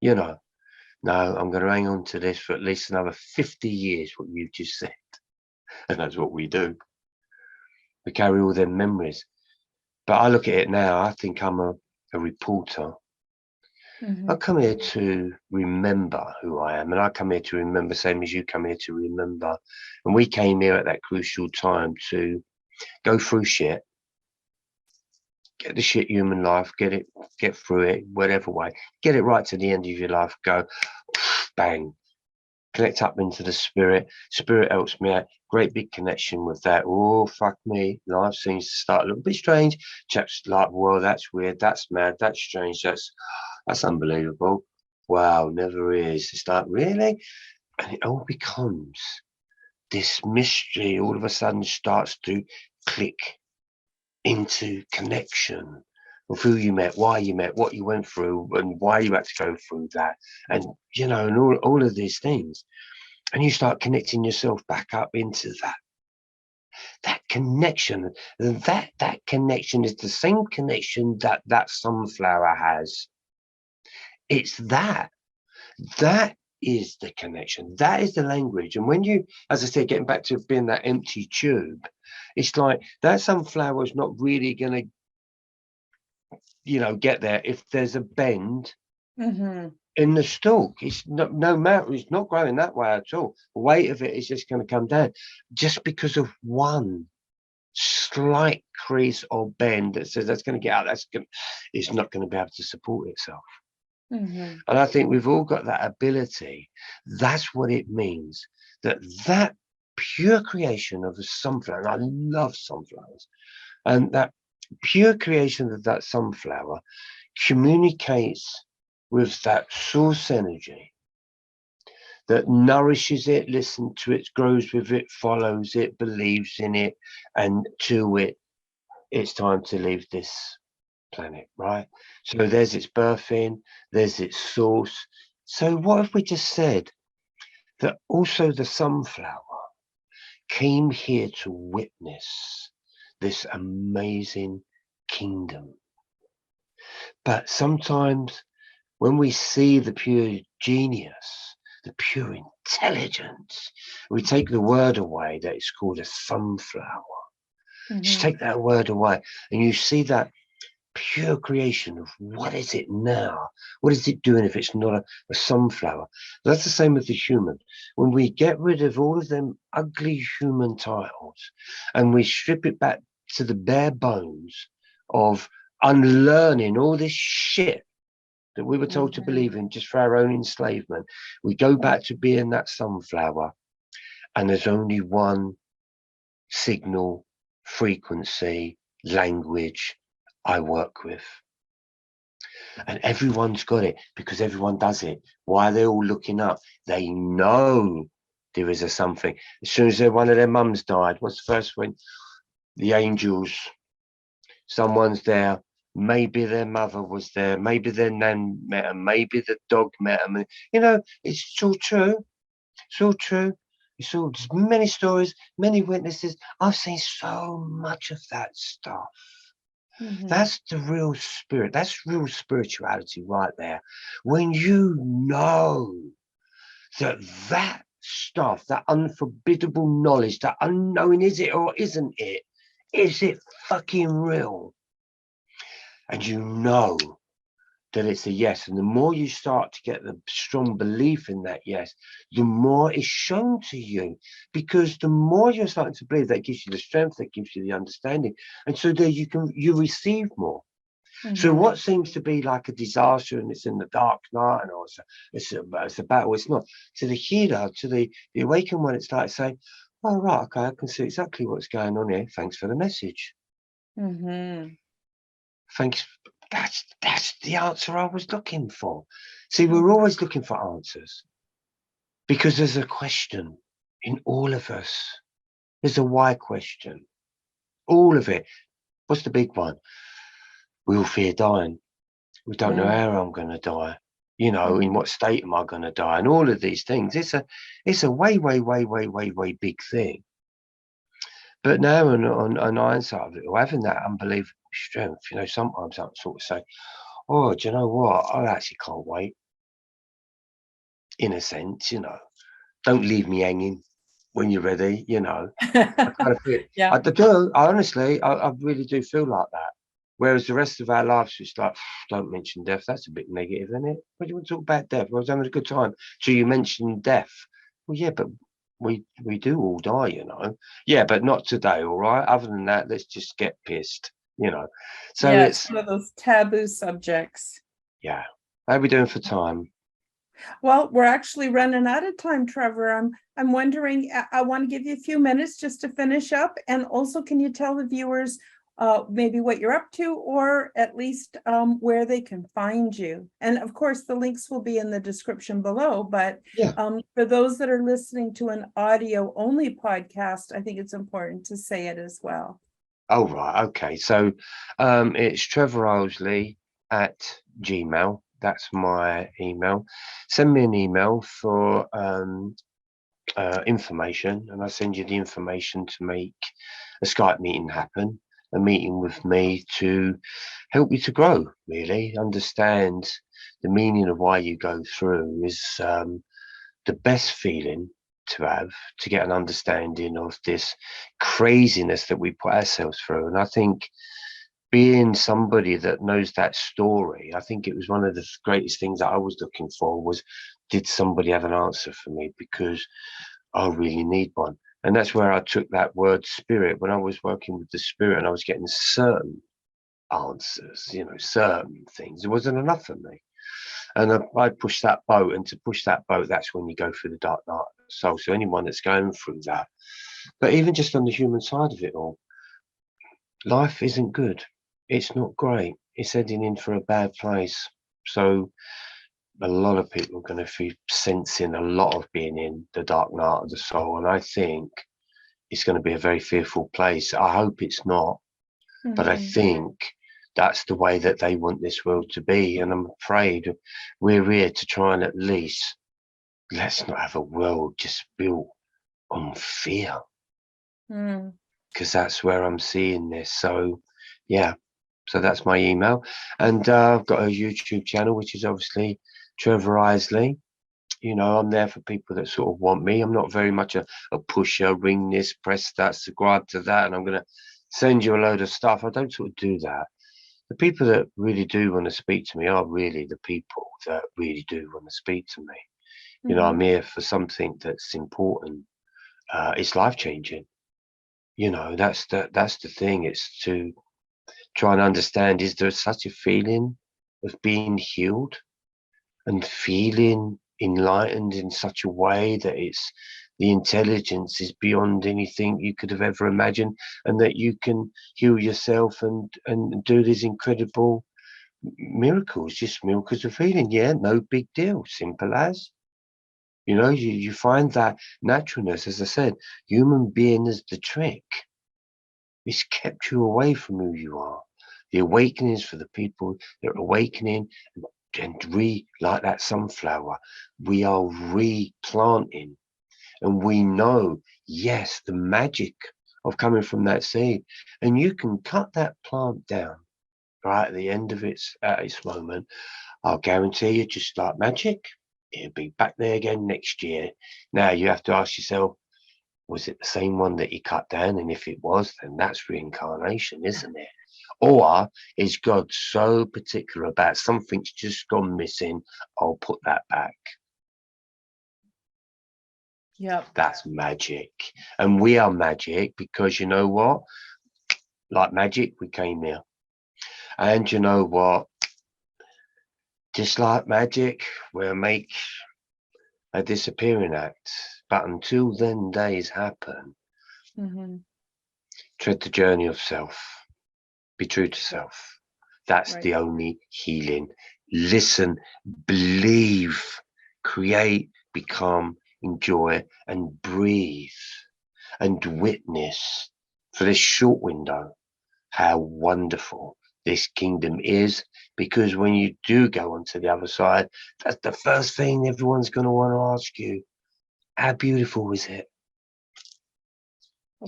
You know, no, I'm going to hang on to this for at least another 50 years, what you've just said. And that's what we do. We carry all them memories. But I look at it now, I think I'm a reporter. I come here to remember who I am, and I come here to remember, same as you come here to remember. And we came here at that crucial time to go through shit, get the shit human life, get through it, whatever way, get it right to the end of your life, go, bang, connect up into the spirit. Spirit helps me out. Great big connection with that. Oh, fuck me. Life seems to start a little bit strange. Chaps like, well, that's weird. That's mad. That's strange. That's unbelievable. Wow, never is. It's like, really? And it all becomes this mystery. All of a sudden starts to click into connection of who you met, why you met, what you went through, and why you had to go through that. And, you know, and all of these things. And you start connecting yourself back up into that connection. That connection is the same connection that sunflower has. It's that is the connection. That is the language. And when you, as I said, getting back to being that empty tube, it's like that sunflower is not really going to, you know, get there if there's a bend in the stalk. It's no matter, it's not growing that way at all. The weight of it is just going to come down just because of one slight crease or bend that says that's going to get out. It's not going to be able to support itself. And I think we've all got that ability. That's what it means. That pure creation of a sunflower, and I love sunflowers, and that pure creation of that sunflower communicates with that source energy that nourishes it, listens to it, grows with it, follows it, believes in it, and to it, it's time to leave this planet, right? So there's its birthing, there's its source. So what if we just said that also the sunflower came here to witness this amazing kingdom? But sometimes when we see the pure genius, the pure intelligence, we take the word away that it's called a sunflower. Just take that word away and you see that pure creation of what is it now? What is it doing if it's not a sunflower? That's the same with the human. When we get rid of all of them ugly human titles and we strip it back to the bare bones of unlearning all this shit that we were told to believe in just for our own enslavement, we go back to being that sunflower, and there's only one signal, frequency, language I work with. And everyone's got it because everyone does it. Why are they all looking up? They know there is a something. As soon as one of their mums died, what's the first one? The angels. Someone's there. Maybe their mother was there. Maybe their nan met them. Maybe the dog met them. You know, it's all true. It's all true. It's all just many stories, many witnesses. I've seen so much of that stuff. That's the real spirit. That's real spirituality right there. When you know that stuff, that unforbiddable knowledge, that unknown, is it or isn't it? Is it fucking real? And you know that it's a yes. And the more you start to get the strong belief in that yes, the more is shown to you, because the more you're starting to believe, that gives you the strength, that gives you the understanding. And so there you receive more. So what seems to be like a disaster and it's in the dark night and it's a battle, it's not. To the healer, to the awakened one, it's like saying, oh, right, okay, I can see exactly what's going on here. Thanks for the message. Thanks. That's the answer I was looking for. See, we're always looking for answers because there's a question in all of us. There's a why question. All of it. What's the big one? We all fear dying. We don't know how I'm going to die. You know, in what state am I going to die? And all of these things. It's a way big thing. But now on hindsight of it, or having that unbelievable strength, you know, sometimes I sort of say, oh, do you know what? I actually can't wait. In a sense, you know, don't leave me hanging when you're ready, you know. I kind of feel, Yeah. I honestly, I really do feel like that. Whereas the rest of our lives, it's like, don't mention death. That's a bit negative, isn't it? What do you want to talk about death? I was having a good time. So you mentioned death. Well, yeah, but we do all die, you know. Yeah, but not today, all right? Other than that, let's just get pissed, you know. So it's one of those taboo subjects. Yeah. How are we doing for time? Well, we're actually running out of time, Trevor. I'm wondering, I want to give you a few minutes just to finish up. And also, can you tell the viewers maybe what you're up to, or at least where they can find you? And of course, the links will be in the description below. But for those that are listening to an audio only podcast, I think it's important to say it as well. Oh, right. Okay. So it's Trevor iLesley at Gmail. That's my email. Send me an email for information, and I'll send you the information to make a Skype meeting happen, a meeting with me to help you to grow, really. Understand the meaning of why you go through is the best feeling to have, to get an understanding of this craziness that we put ourselves through. And I think being somebody that knows that story, I think it was one of the greatest things that I was looking for was, did somebody have an answer for me? Because I really need one. And that's where I took that word spirit. When I was working with the spirit and I was getting certain answers, you know, certain things, it wasn't enough for me. And I pushed that boat, and to push that boat, that's when you go through the dark night of the soul. So anyone that's going through that, but even just on the human side of it all, life isn't good. It's not great. It's heading in for a bad place. So a lot of people are going to be sensing a lot of being in the dark night of the soul. And I think it's going to be a very fearful place. I hope it's not, but I think that's the way that they want this world to be. And I'm afraid we're here to try and at least, let's not have a world just built on fear. Because that's where I'm seeing this. So, yeah. So that's my email. And I've got a YouTube channel, which is obviously Trevor iLesley. You know, I'm there for people that sort of want me. I'm not very much a pusher, ring this, press that, subscribe to that, and I'm going to send you a load of stuff. I don't sort of do that. The people that really do want to speak to me are really the people that really do want to speak to me. You know, I'm here for something that's important. It's life-changing. You know, that's the thing. It's to try and understand, is there such a feeling of being healed and feeling enlightened in such a way that it's the intelligence is beyond anything you could have ever imagined, and that you can heal yourself and do these incredible miracles, just miracles of healing. Yeah, no big deal, simple as. You know, you find that naturalness. As I said, human being is the trick. It's kept you away from who you are. The awakening is for the people that are awakening and like that sunflower, we are replanting. And we know, yes, the magic of coming from that seed. And you can cut that plant down right at the end of its moment. I'll guarantee you, just like magic, it'll be back there again next year. Now you have to ask yourself, was it the same one that you cut down? And if it was, then that's reincarnation, isn't it? Or is God so particular about something's just gone missing, I'll put that back? Yep. That's magic. And we are magic because, you know what? Like magic, we came here. And you know what? Just like magic, we'll make a disappearing act. But until then days happen, Mhm. tread the journey of self. Be true to self. That's Right. the only healing. Listen, believe, create, become, enjoy, and breathe and witness for this short window how wonderful this kingdom is. Because when you do go onto the other side, that's the first thing everyone's going to want to ask you. How beautiful is it?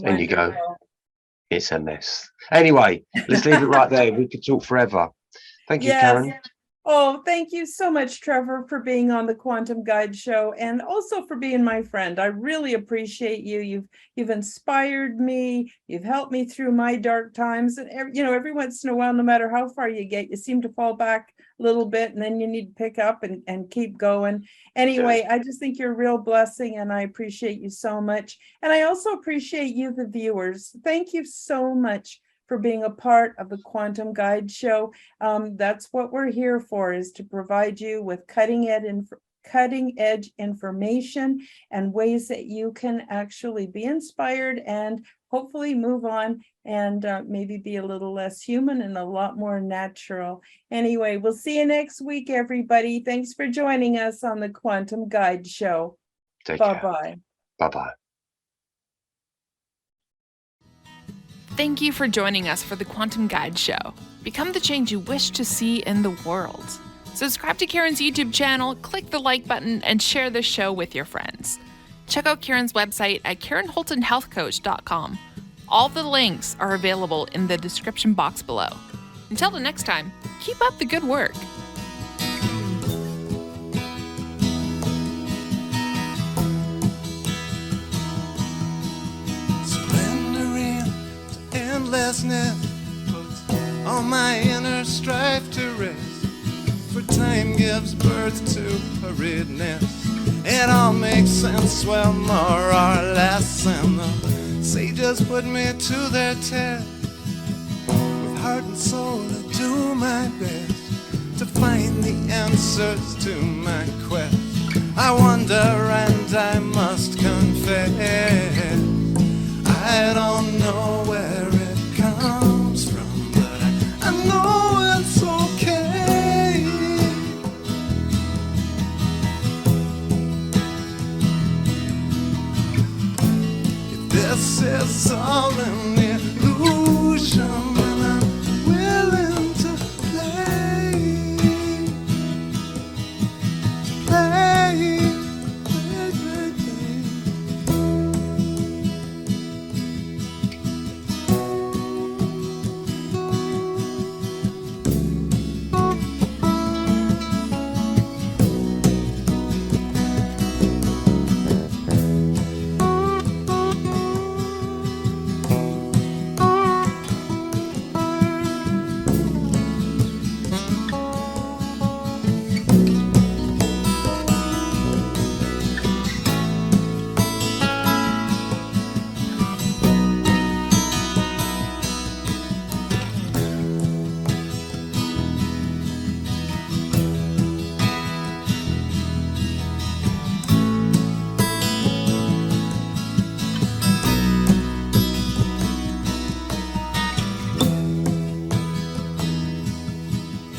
And you go, Wonderful. it's a mess. Anyway, let's leave it right there. We could talk forever. Thank you, Yes. Karen. Oh, thank you so much, Trevor, for being on the Quantum Guide Show and also for being my friend. I really appreciate you. You've inspired me. You've helped me through my dark times. And every once in a while, no matter how far you get, you seem to fall back a little bit, and then you need to pick up and keep going. Anyway, I just think you're a real blessing, and I appreciate you so much. And I also appreciate you, the viewers. Thank you so much for being a part of the Quantum Guide Show. That's what we're here for, is to provide you with cutting edge information and ways that you can actually be inspired and hopefully move on and maybe be a little less human and a lot more natural. Anyway, we'll see you next week, everybody. Thanks for joining us on the Quantum Guide Show. Take care. Bye-bye. Bye-bye. Thank you for joining us for the Quantum Guide Show. Become the change you wish to see in the world. Subscribe to Karen's YouTube channel, click the like button, and share this show with your friends. Check out Karen's website at KarenHoltonHealthCoach.com. All the links are available in the description box below. Until the next time, keep up the good work. Endlessness puts all my inner strife to rest. For time gives birth to hurriedness. It all makes sense, well, more or less. And the sages put me to their test. With heart and soul, I do my best to find the answers to my quest. I wonder and I must confess, I don't know where it comes from, but I know it's okay. If this is all an illusion, then I'm willing to play.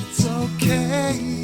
It's okay.